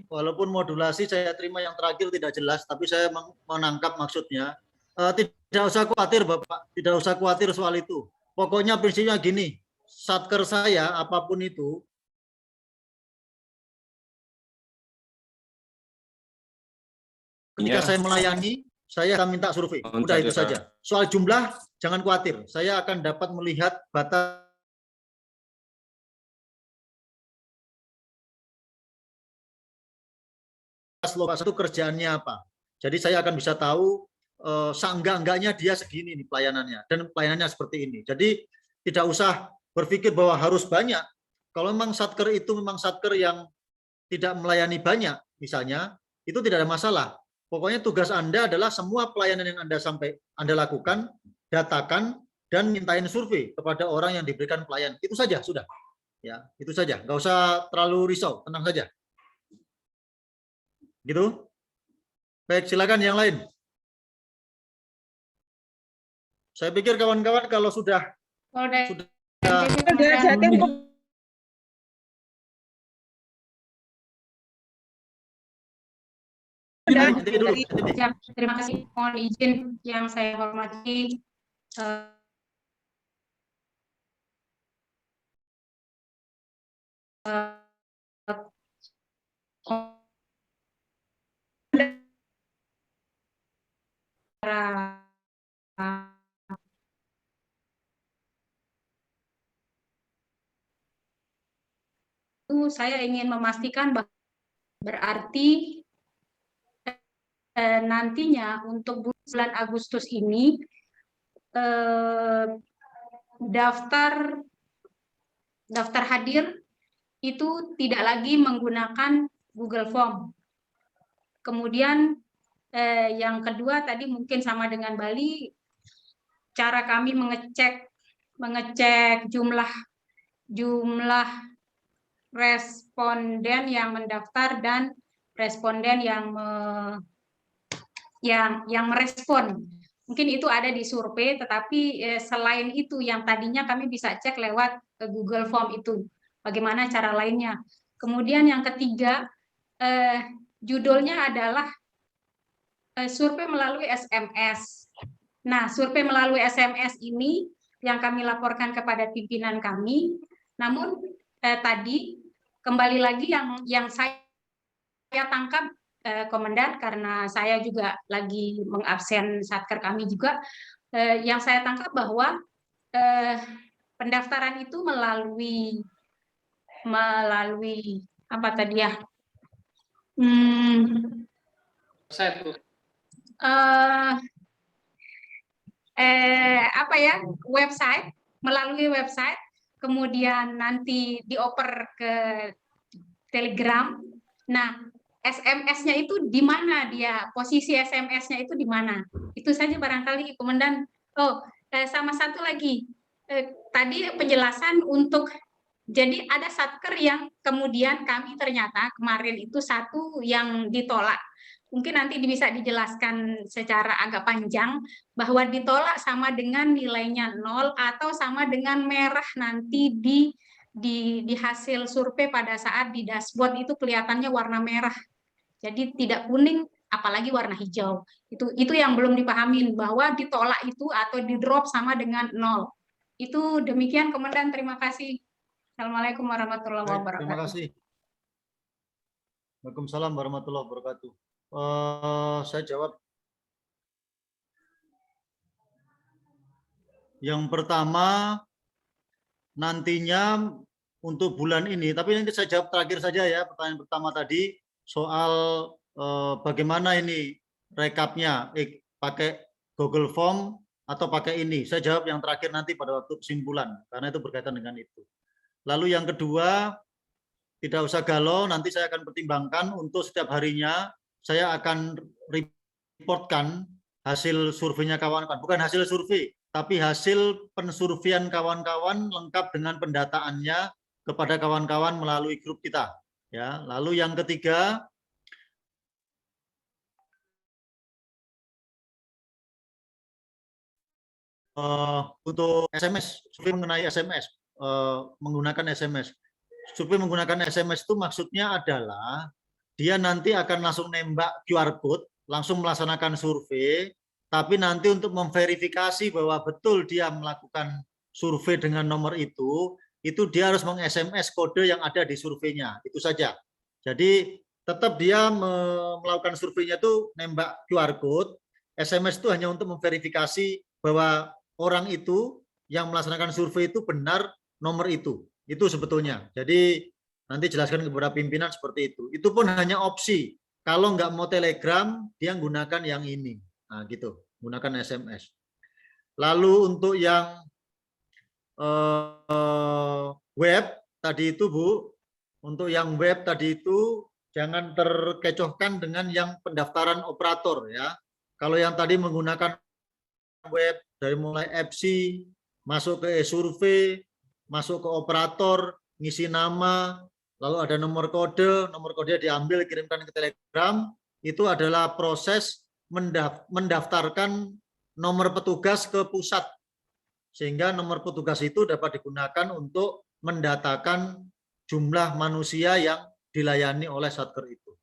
Walaupun modulasi saya terima yang terakhir tidak jelas, tapi saya menangkap maksudnya. Tidak usah khawatir Bapak, tidak usah khawatir soal itu. Pokoknya prinsipnya gini, Satker saya apapun itu, ketika saya melayani, saya akan minta survei. Udah itu saja. Soal jumlah, jangan khawatir. Saya akan dapat melihat batas lokasi itu kerjaannya apa. Jadi saya akan bisa tahu seenggak-enggaknya dia segini nih pelayanannya dan pelayanannya seperti ini. Jadi tidak usah berpikir bahwa harus banyak. Kalau memang Satker itu memang Satker yang tidak melayani banyak, misalnya, itu tidak ada masalah. Pokoknya tugas Anda adalah semua pelayanan yang Anda lakukan, datakan dan mintain survei kepada orang yang diberikan pelayanan. Itu saja sudah. Ya, itu saja. Nggak usah terlalu risau, tenang saja. Gitu. Baik, silakan yang lain. Saya pikir kawan-kawan kalau sudah terima kasih. Mohon izin yang saya hormati saya ingin memastikan bahwa berarti nantinya untuk bulan Agustus ini daftar hadir itu tidak lagi menggunakan Google Form. Kemudian yang kedua tadi mungkin sama dengan Bali, cara kami mengecek jumlah responden yang mendaftar dan responden yang merespon. Mungkin itu ada di survei, tetapi selain itu yang tadinya kami bisa cek lewat Google Form itu. Bagaimana cara lainnya. Kemudian yang ketiga, judulnya adalah survei melalui SMS. Nah, survei melalui SMS ini yang kami laporkan kepada pimpinan kami. Namun tadi kembali lagi yang saya tangkap Komandan, karena saya juga lagi mengabsen satker kami juga, yang saya tangkap bahwa pendaftaran itu melalui apa tadi ya? Apa ya? Website, melalui website, kemudian nanti dioper ke Telegram. Nah, SMS-nya itu di mana dia? Posisi SMS-nya itu di mana? Itu saja barangkali, Komandan. Oh, sama satu lagi. Tadi penjelasan untuk, jadi ada satker yang kemudian kami ternyata kemarin itu satu yang ditolak. Mungkin nanti bisa dijelaskan secara agak panjang bahwa ditolak sama dengan nilainya 0 atau sama dengan merah nanti di hasil survei pada saat di dashboard itu kelihatannya warna merah. Jadi tidak kuning, apalagi warna hijau. Itu yang belum dipahamin, bahwa ditolak itu atau di drop sama dengan 0. Itu demikian, Komandan. Terima kasih. Assalamualaikum warahmatullahi wabarakatuh. Terima kasih. Waalaikumsalam warahmatullahi wabarakatuh. Saya jawab. Yang pertama, nantinya untuk bulan ini, tapi nanti saya jawab terakhir saja ya, pertanyaan pertama tadi, soal bagaimana ini rekapnya, pakai Google Form atau pakai ini. Saya jawab yang terakhir nanti pada waktu kesimpulan, karena itu berkaitan dengan itu. Lalu yang kedua, tidak usah galau, nanti saya akan pertimbangkan untuk setiap harinya, saya akan reportkan hasil surveinya kawan-kawan. Bukan hasil survei, tapi hasil pensurveian kawan-kawan lengkap dengan pendataannya kepada kawan-kawan melalui grup kita. Ya, lalu yang ketiga, untuk SMS, survei mengenai SMS, menggunakan SMS. Survei menggunakan SMS itu maksudnya adalah dia nanti akan langsung nembak QR code, langsung melaksanakan survei, tapi nanti untuk memverifikasi bahwa betul dia melakukan survei dengan nomor itu dia harus meng-SMS kode yang ada di surveinya, itu saja. Jadi tetap dia melakukan surveinya itu nembak QR code, SMS itu hanya untuk memverifikasi bahwa orang itu yang melaksanakan survei itu benar nomor itu sebetulnya. Jadi nanti jelaskan kepada pimpinan seperti itu. Itu pun hanya opsi. Kalau nggak mau Telegram, dia gunakan yang ini. Nah gitu, gunakan SMS. Lalu untuk yang web tadi itu Bu, untuk yang web tadi itu jangan terkecohkan dengan yang pendaftaran operator ya. Kalau yang tadi menggunakan web dari mulai FC, masuk ke e-survei, masuk ke operator, ngisi nama, lalu ada nomor kode diambil, kirimkan ke Telegram, itu adalah proses mendaftarkan nomor petugas ke pusat. Sehingga nomor petugas itu dapat digunakan untuk mendatakan jumlah manusia yang dilayani oleh satker itu.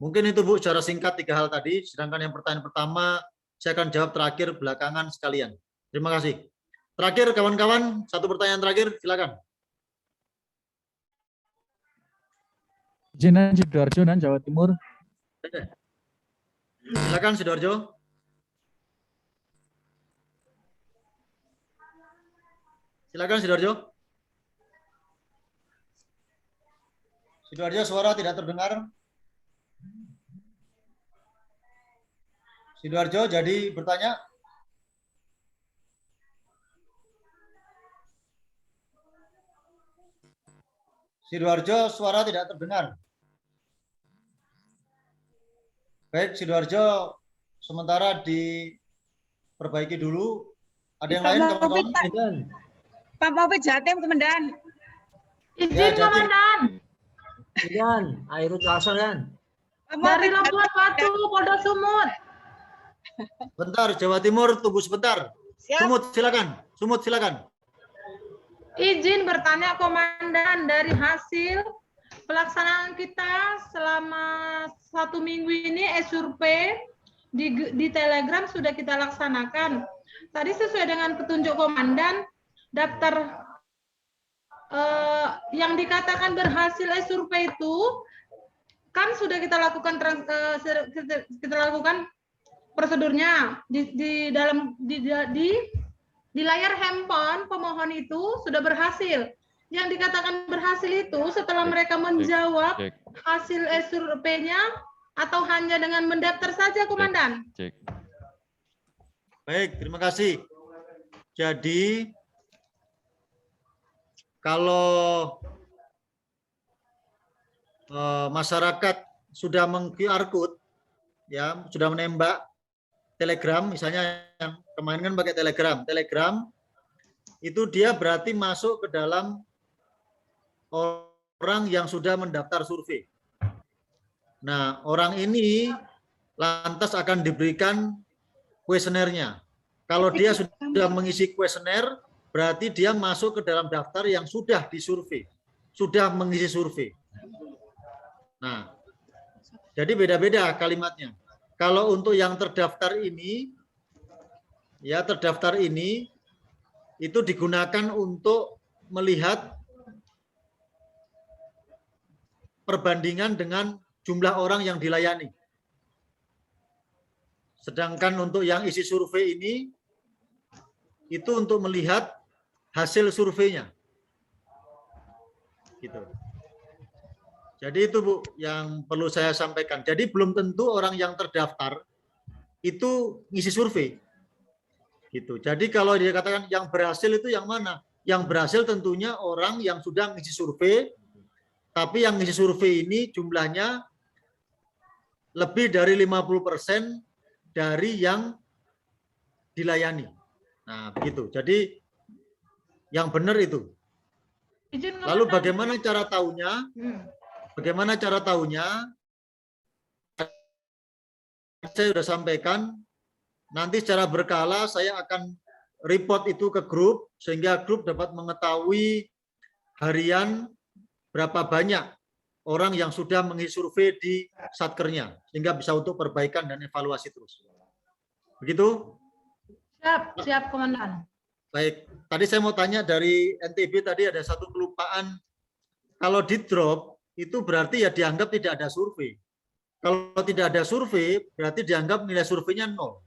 Mungkin itu Bu, secara singkat 3 hal tadi, sedangkan yang pertanyaan pertama saya akan jawab terakhir belakangan sekalian. Terima kasih. Terakhir kawan-kawan, satu pertanyaan terakhir, silakan. Jinan Sidoarjo, Jawa Timur. Silakan Sidoarjo. Silakan Sidoarjo. Sidoarjo, suara tidak terdengar. Sidoarjo, jadi bertanya. Sidoarjo, suara tidak terdengar. Baik, Sidoarjo, sementara diperbaiki dulu. Ada yang lain, kawan-kawan? Pak Maupit Jatim, Komandan. Izin, Komandan. Izin, Airut Laksana. Dari Labuan Batu, Polda Sumut. Bentar, Jawa Timur tunggu sebentar. Siap. Sumut silakan. Sumut silakan. Izin bertanya Komandan, dari hasil pelaksanaan kita selama 1 minggu ini survei di Telegram sudah kita laksanakan. Tadi sesuai dengan petunjuk Komandan, daftar yang dikatakan berhasil survei itu kan sudah kita lakukan prosedurnya di layar handphone pemohon itu sudah berhasil. Yang dikatakan berhasil itu setelah mereka menjawab hasil surveinya atau hanya dengan mendaftar saja, Komandan? Baik, terima kasih. Jadi kalau masyarakat sudah meng-QR code, ya sudah menembak Telegram, misalnya yang kemarin kan pakai Telegram itu dia berarti masuk ke dalam orang yang sudah mendaftar survei. Nah, orang ini lantas akan diberikan kuesionernya. Kalau dia sudah mengisi kuesioner, berarti dia masuk ke dalam daftar yang sudah disurvei, sudah mengisi survei. Nah, jadi beda-beda kalimatnya. Kalau untuk yang terdaftar ini, ya terdaftar ini, itu digunakan untuk melihat perbandingan dengan jumlah orang yang dilayani. Sedangkan untuk yang isi survei ini, itu untuk melihat hasil surveinya. Gitu. Jadi itu Bu yang perlu saya sampaikan. Jadi belum tentu orang yang terdaftar itu ngisi survei. Gitu. Jadi kalau dia katakan yang berhasil itu yang mana? Yang berhasil tentunya orang yang sudah ngisi survei, tapi yang ngisi survei ini jumlahnya lebih dari 50% dari yang dilayani. Nah, begitu. Jadi yang benar itu. Lalu bagaimana cara tahunya? Bagaimana cara tahunya? Saya sudah sampaikan, nanti secara berkala saya akan report itu ke grup, sehingga grup dapat mengetahui harian berapa banyak orang yang sudah mengisi survei di satkernya, sehingga bisa untuk perbaikan dan evaluasi terus. Begitu? Siap, Komandan. Baik, tadi saya mau tanya dari NTB tadi ada satu kelupaan. Kalau di drop, itu berarti ya dianggap tidak ada survei. Kalau tidak ada survei, berarti dianggap nilai surveinya 0.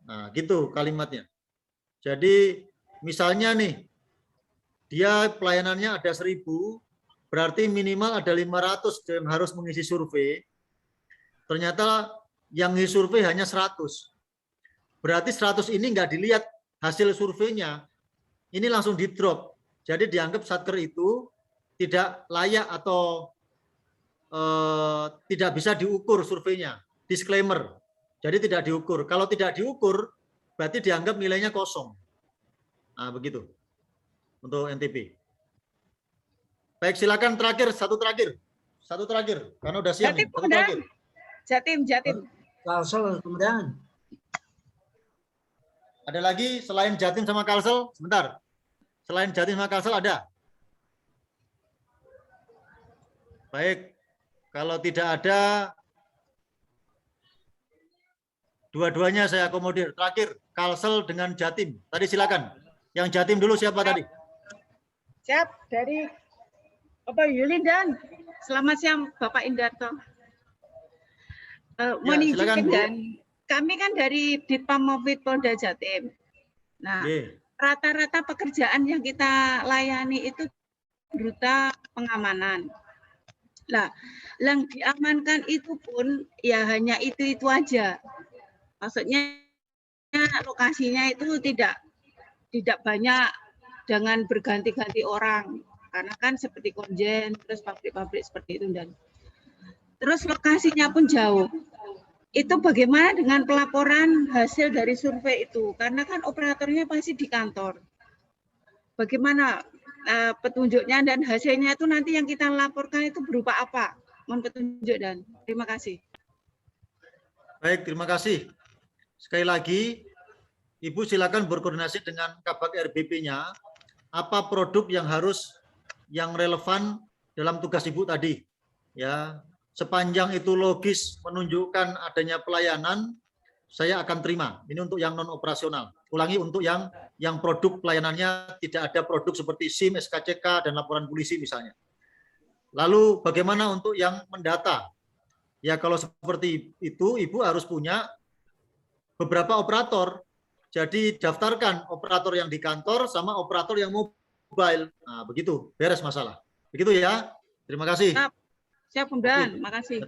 Nah, gitu kalimatnya. Jadi, misalnya nih, dia pelayanannya ada 1000, berarti minimal ada 500 yang harus mengisi survei. Ternyata yang mengisi survei hanya 100. Berarti 100 ini nggak dilihat hasil surveinya. Ini langsung di drop. Jadi dianggap satker itu tidak layak atau tidak bisa diukur surveinya. Disclaimer. Jadi tidak diukur. Kalau tidak diukur, berarti dianggap nilainya kosong. Nah, begitu. Untuk NTB. Baik, silakan satu terakhir. Karena udah siang. Jatim, Satu terakhir. Jatim. Kalsel, kemudian. Ada lagi selain Jatim sama Kalsel? Sebentar. Selain Jatim sama Kalsel ada? Baik. Kalau tidak ada, dua-duanya saya akomodir. Terakhir, Kalsel dengan Jatim. Tadi silakan. Yang Jatim dulu siapa tadi? Siap, dari Bapak Yulindan. Selamat siang Bapak Indarto. Mohon izin silakan, Bu. dan kami kan dari Ditpamopid Polda Jatim. Nah, rata-rata pekerjaan yang kita layani itu berupa pengamanan. Nah, yang diamankan itu pun ya hanya itu aja. Maksudnya lokasinya itu tidak banyak dengan berganti-ganti orang. Karena kan seperti konjen, terus pabrik-pabrik seperti itu. Dan terus lokasinya pun jauh. Itu bagaimana dengan pelaporan hasil dari survei itu? Karena kan operatornya pasti di kantor. Bagaimana petunjuknya dan hasilnya itu nanti yang kita laporkan itu berupa apa? Mohon petunjuk dan terima kasih. Baik, terima kasih. Sekali lagi, Ibu silakan berkoordinasi dengan Kabak RBP-nya, apa produk yang relevan dalam tugas Ibu tadi. Ya, sepanjang itu logis menunjukkan adanya pelayanan, saya akan terima. Ini untuk yang non operasional. Ulangi, untuk yang produk pelayanannya tidak ada produk seperti SIM, SKCK, dan laporan polisi misalnya. Lalu bagaimana untuk yang mendata? Ya kalau seperti itu, Ibu harus punya beberapa operator. Jadi daftarkan operator yang di kantor sama operator yang mobile. Nah, begitu, beres masalah. Begitu ya. Terima kasih. Siap, Komandan. Makasih.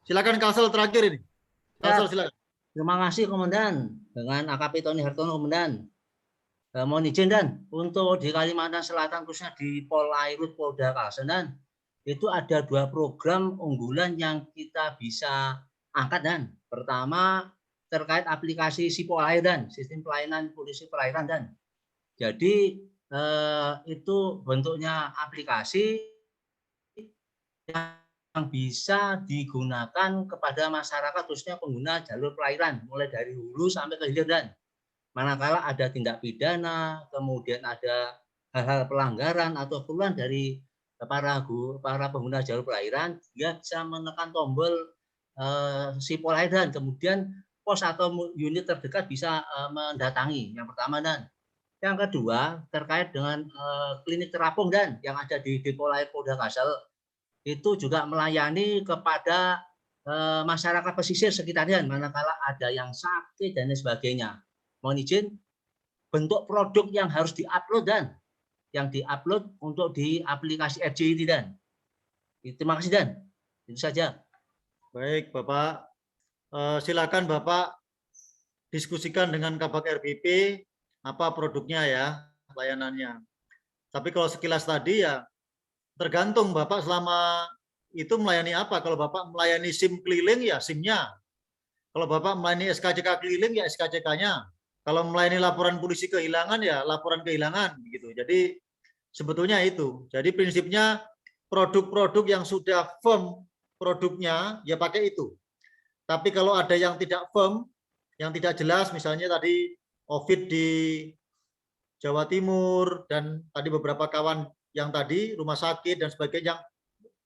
Silakan Kalsel terakhir ini. Kalsel silakan. Terima kasih Komandan. Dengan AKP Tony Hartono Komandan. Mohon izin Dan, untuk di Kalimantan Selatan khususnya di Polairut Polda Kalsel Dan, itu ada 2 program unggulan yang kita bisa angkat Dan. Pertama terkait aplikasi Sipolair Dan, sistem pelayanan polisi perairan Dan. Jadi itu bentuknya aplikasi yang bisa digunakan kepada masyarakat khususnya pengguna jalur perairan mulai dari hulu sampai ke hilir Dan. Manakala ada tindak pidana, kemudian ada hal-hal pelanggaran atau keluhan dari para pengguna jalur perairan, dia bisa menekan tombol Sipolair Dan, kemudian pos atau unit terdekat bisa mendatangi. Yang pertama Dan. Yang kedua terkait dengan klinik terapung Dan yang ada di Polair Polda Kalsel, itu juga melayani kepada masyarakat pesisir sekitarnya manakala ada yang sakit dan sebagainya. Mohon izin, bentuk produk yang harus diupload Dan, yang diupload untuk di aplikasi RJ ini Dan. Terima kasih Dan. Itu saja. Baik Bapak. Silakan Bapak diskusikan dengan Kabak RBP apa produknya ya, layanannya. Tapi kalau sekilas tadi ya tergantung Bapak selama itu melayani apa. Kalau Bapak melayani SIM keliling ya SIM-nya. Kalau Bapak melayani SKCK keliling ya SKCK-nya. Kalau melayani laporan polisi kehilangan ya laporan kehilangan gitu. Jadi sebetulnya itu. Jadi prinsipnya produk-produk yang sudah firm produknya ya pakai itu. Tapi kalau ada yang tidak firm, yang tidak jelas, misalnya tadi COVID di Jawa Timur dan tadi beberapa kawan yang tadi rumah sakit dan sebagainya yang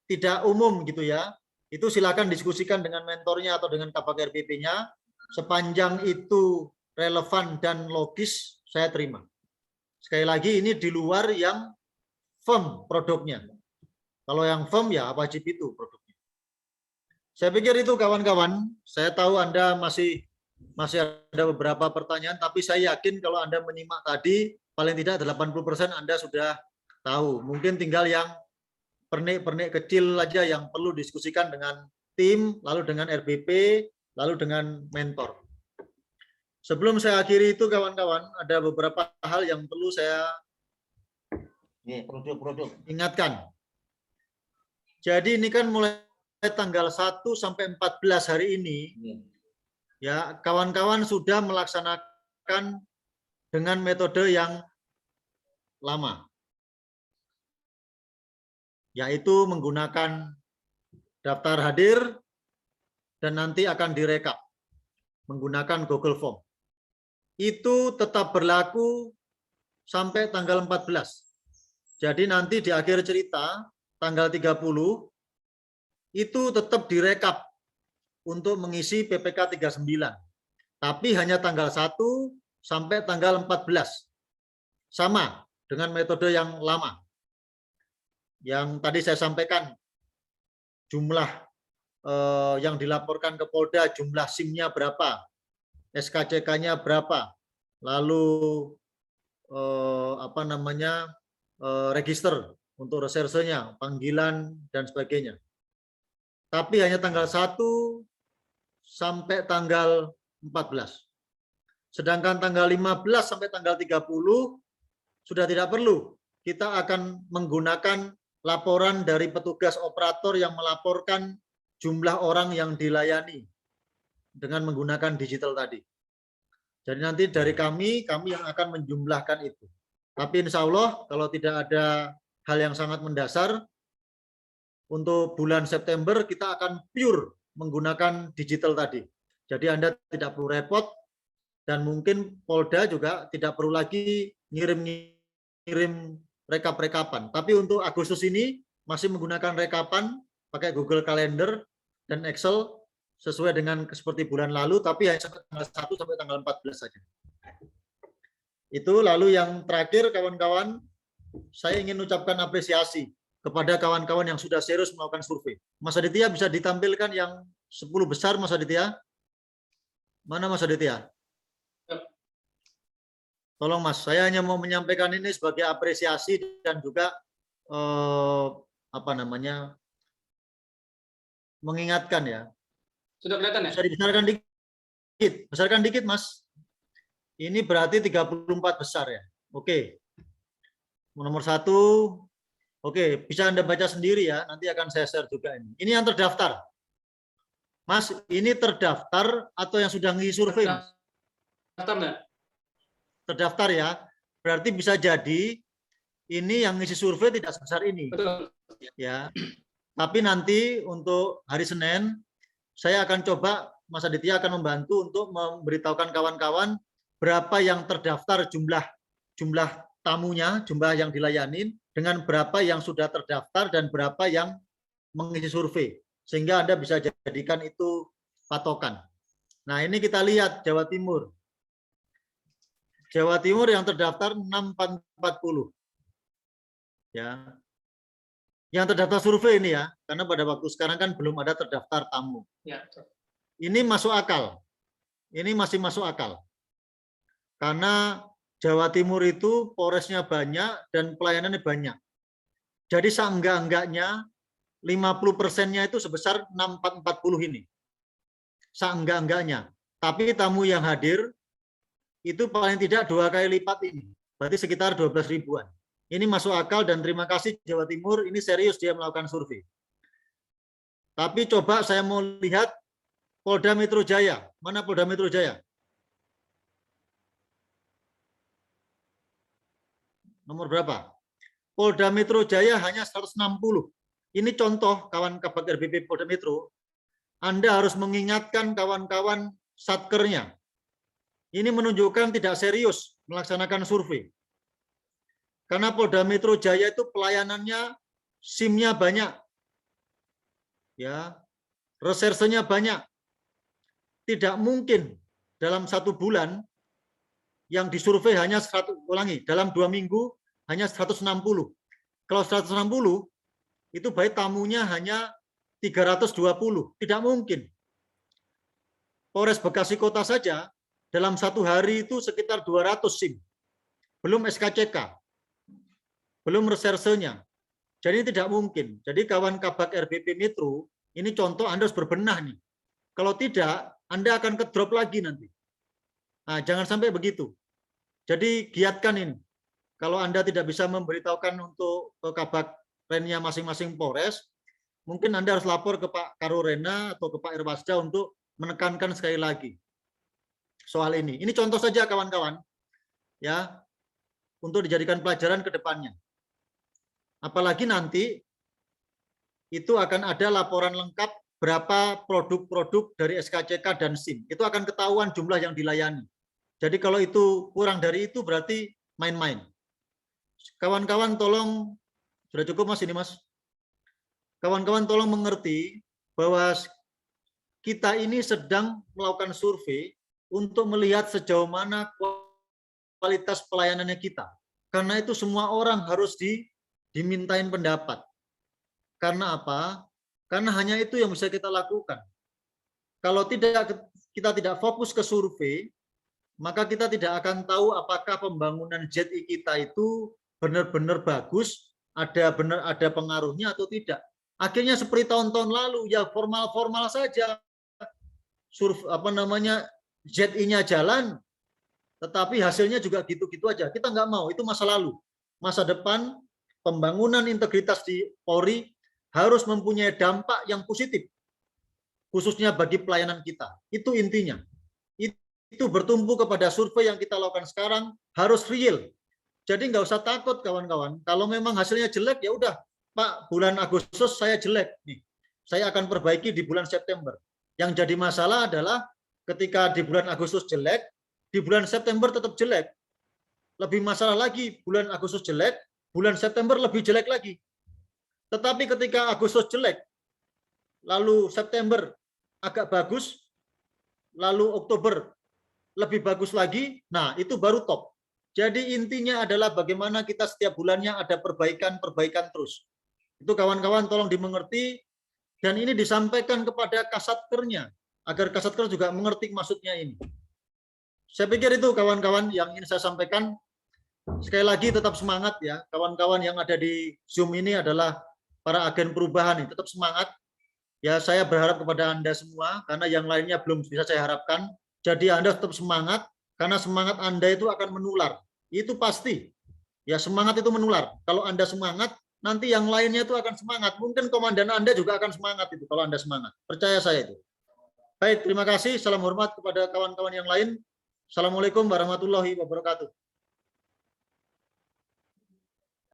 tidak umum gitu ya, itu silakan diskusikan dengan mentornya atau dengan Kabak RBP-nya. Sepanjang itu relevan dan logis, saya terima. Sekali lagi ini di luar yang firm produknya. Kalau yang firm ya wajib itu produknya. Saya pikir itu kawan-kawan. Saya tahu Anda masih ada beberapa pertanyaan, tapi saya yakin kalau Anda menyimak tadi, paling tidak 80% Anda sudah tahu. Mungkin tinggal yang pernik-pernik kecil aja yang perlu diskusikan dengan tim, lalu dengan RBP, lalu dengan mentor. Sebelum saya akhiri itu kawan-kawan, ada beberapa hal yang perlu saya ingatkan. Jadi ini kan mulai tanggal 1 sampai 14 hari ini, ya kawan-kawan sudah melaksanakan dengan metode yang lama, yaitu menggunakan daftar hadir dan nanti akan direkap menggunakan Google Form. Itu tetap berlaku sampai tanggal 14. Jadi nanti di akhir cerita tanggal 30 itu tetap direkap untuk mengisi PPK 39. Tapi hanya tanggal 1 sampai tanggal 14. Sama dengan metode yang lama. Yang tadi saya sampaikan, jumlah yang dilaporkan ke Polda, jumlah SIM-nya berapa, SKCK-nya berapa, lalu register untuk resersenya, panggilan, dan sebagainya. Tapi hanya tanggal 1 sampai tanggal 14. Sedangkan tanggal 15 sampai tanggal 30 sudah tidak perlu. Kita akan menggunakan laporan dari petugas operator yang melaporkan jumlah orang yang dilayani dengan menggunakan digital tadi. Jadi nanti dari kami yang akan menjumlahkan itu. Tapi insya Allah kalau tidak ada hal yang sangat mendasar, untuk bulan September kita akan pure menggunakan digital tadi. Jadi Anda tidak perlu repot, Dan mungkin Polda juga tidak perlu lagi ngirim rekap-rekapan. Tapi untuk Agustus ini masih menggunakan rekapan pakai Google Calendar dan Excel sesuai dengan seperti bulan lalu, tapi hanya sampai tanggal 1 sampai tanggal 14 saja. Itu. Lalu yang terakhir, kawan-kawan, saya ingin ucapkan apresiasi kepada kawan-kawan yang sudah serius melakukan survei. Mas Aditya bisa ditampilkan yang 10 besar, Mas Aditya? Mana Mas Aditya? Tolong Mas, saya hanya mau menyampaikan ini sebagai apresiasi dan juga mengingatkan ya. Sudah kelihatan ya? Bisa dibesarkan dikit. Besarkan dikit, Mas. Ini berarti 34 besar ya. Oke. Nomor 1. Oke, bisa Anda baca sendiri ya. Nanti akan saya share juga ini. Ini yang terdaftar. Mas, ini terdaftar atau yang sudah ngisi survei, Mas? Terdaftar ya. Berarti bisa jadi ini yang ngisi survei tidak sebesar ini. Betul. Ya. Tapi nanti untuk hari Senin saya akan coba, Mas Aditya akan membantu untuk memberitahukan kawan-kawan berapa yang terdaftar jumlah tamunya, jumlah yang dilayani, dengan berapa yang sudah terdaftar dan berapa yang mengisi survei. Sehingga Anda bisa jadikan itu patokan. Nah, ini kita lihat Jawa Timur. Jawa Timur yang terdaftar 640. Ya. Yang terdaftar survei ini ya, karena pada waktu sekarang kan belum ada terdaftar tamu. Ya. Ini masuk akal. Ini masih masuk akal. Karena Jawa Timur itu Polresnya banyak dan pelayanannya banyak. Jadi seenggak-enggaknya 50%-nya itu sebesar 6440 ini. Seenggak-enggaknya. Tapi tamu yang hadir itu paling tidak 2 kali lipat ini. Berarti sekitar 12 ribuan. Ini masuk akal dan terima kasih Jawa Timur, ini serius dia melakukan survei. Tapi coba saya mau lihat Polda Metro Jaya. Mana Polda Metro Jaya? Nomor berapa? Polda Metro Jaya hanya 160. Ini contoh kawan Kabag RBP Polda Metro. Anda harus mengingatkan kawan-kawan satkernya. Ini menunjukkan tidak serius melaksanakan survei. Karena Polda Metro Jaya itu pelayanannya SIM-nya banyak. Ya. Resersenya banyak. Tidak mungkin dalam 1 bulan yang disurvei hanya 100, ulangi, dalam 2 minggu hanya 160. Kalau 160 itu baik tamunya hanya 320. Tidak mungkin. Polres Bekasi Kota saja dalam 1 hari itu sekitar 200 SIM. Belum SKCK. Belum resersenya. Jadi tidak mungkin. Jadi kawan Kabag RBP Metro, ini contoh Anda harus berbenah nih. Kalau tidak, Anda akan kedrop lagi nanti. Nah, jangan sampai begitu. Jadi giatkan ini. Kalau Anda tidak bisa memberitahukan untuk Kabag Rennya masing-masing Polres, mungkin Anda harus lapor ke Pak Karorena atau ke Pak Irwasda untuk menekankan sekali lagi soal ini. Ini contoh saja kawan-kawan, ya, untuk dijadikan pelajaran ke depannya. Apalagi nanti itu akan ada laporan lengkap berapa produk-produk dari SKCK dan SIM. Itu akan ketahuan jumlah yang dilayani. Jadi kalau itu kurang dari itu berarti main-main. Kawan-kawan tolong, sudah cukup Mas ini Mas? Kawan-kawan tolong mengerti bahwa kita ini sedang melakukan survei untuk melihat sejauh mana kualitas pelayanannya kita. Karena itu semua orang harus dimintain pendapat. Karena apa? Karena hanya itu yang bisa kita lakukan. Kalau kita tidak fokus ke survei, maka kita tidak akan tahu apakah pembangunan JETI kita itu benar-benar bagus, ada pengaruhnya atau tidak. Akhirnya seperti tahun-tahun lalu, ya formal-formal saja. JETI-nya jalan, tetapi hasilnya juga gitu-gitu aja. Kita nggak mau, itu masa lalu. Masa depan, pembangunan integritas di Polri harus mempunyai dampak yang positif, khususnya bagi pelayanan kita. Itu intinya. Itu bertumpu kepada survei yang kita lakukan sekarang harus real. Jadi nggak usah takut kawan-kawan. Kalau memang hasilnya jelek, ya udah, Pak, bulan Agustus saya jelek nih. Saya akan perbaiki di bulan September. Yang jadi masalah adalah ketika di bulan Agustus jelek, di di bulan September tetap jelek. Lebih masalah lagi, bulan Agustus jelek, bulan September lebih jelek lagi. Tetapi ketika Agustus jelek, lalu September agak bagus, lalu Oktober lebih bagus lagi, nah itu baru top. Jadi intinya adalah bagaimana kita setiap bulannya ada perbaikan-perbaikan terus. Itu kawan-kawan tolong dimengerti, dan ini disampaikan kepada Kasatkernya, agar Kasatker juga mengerti maksudnya ini. Saya pikir itu kawan-kawan yang ingin saya sampaikan. Sekali lagi tetap semangat ya, kawan-kawan yang ada di Zoom ini adalah para agen perubahan, tetap semangat. Ya, saya berharap kepada Anda semua, karena yang lainnya belum bisa saya harapkan. Jadi Anda tetap semangat, karena semangat Anda itu akan menular. Itu pasti. Ya, semangat itu menular. Kalau Anda semangat, nanti yang lainnya itu akan semangat. Mungkin komandan Anda juga akan semangat itu kalau Anda semangat. Percaya saya itu. Baik, terima kasih. Salam hormat kepada kawan-kawan yang lain. Assalamualaikum warahmatullahi wabarakatuh.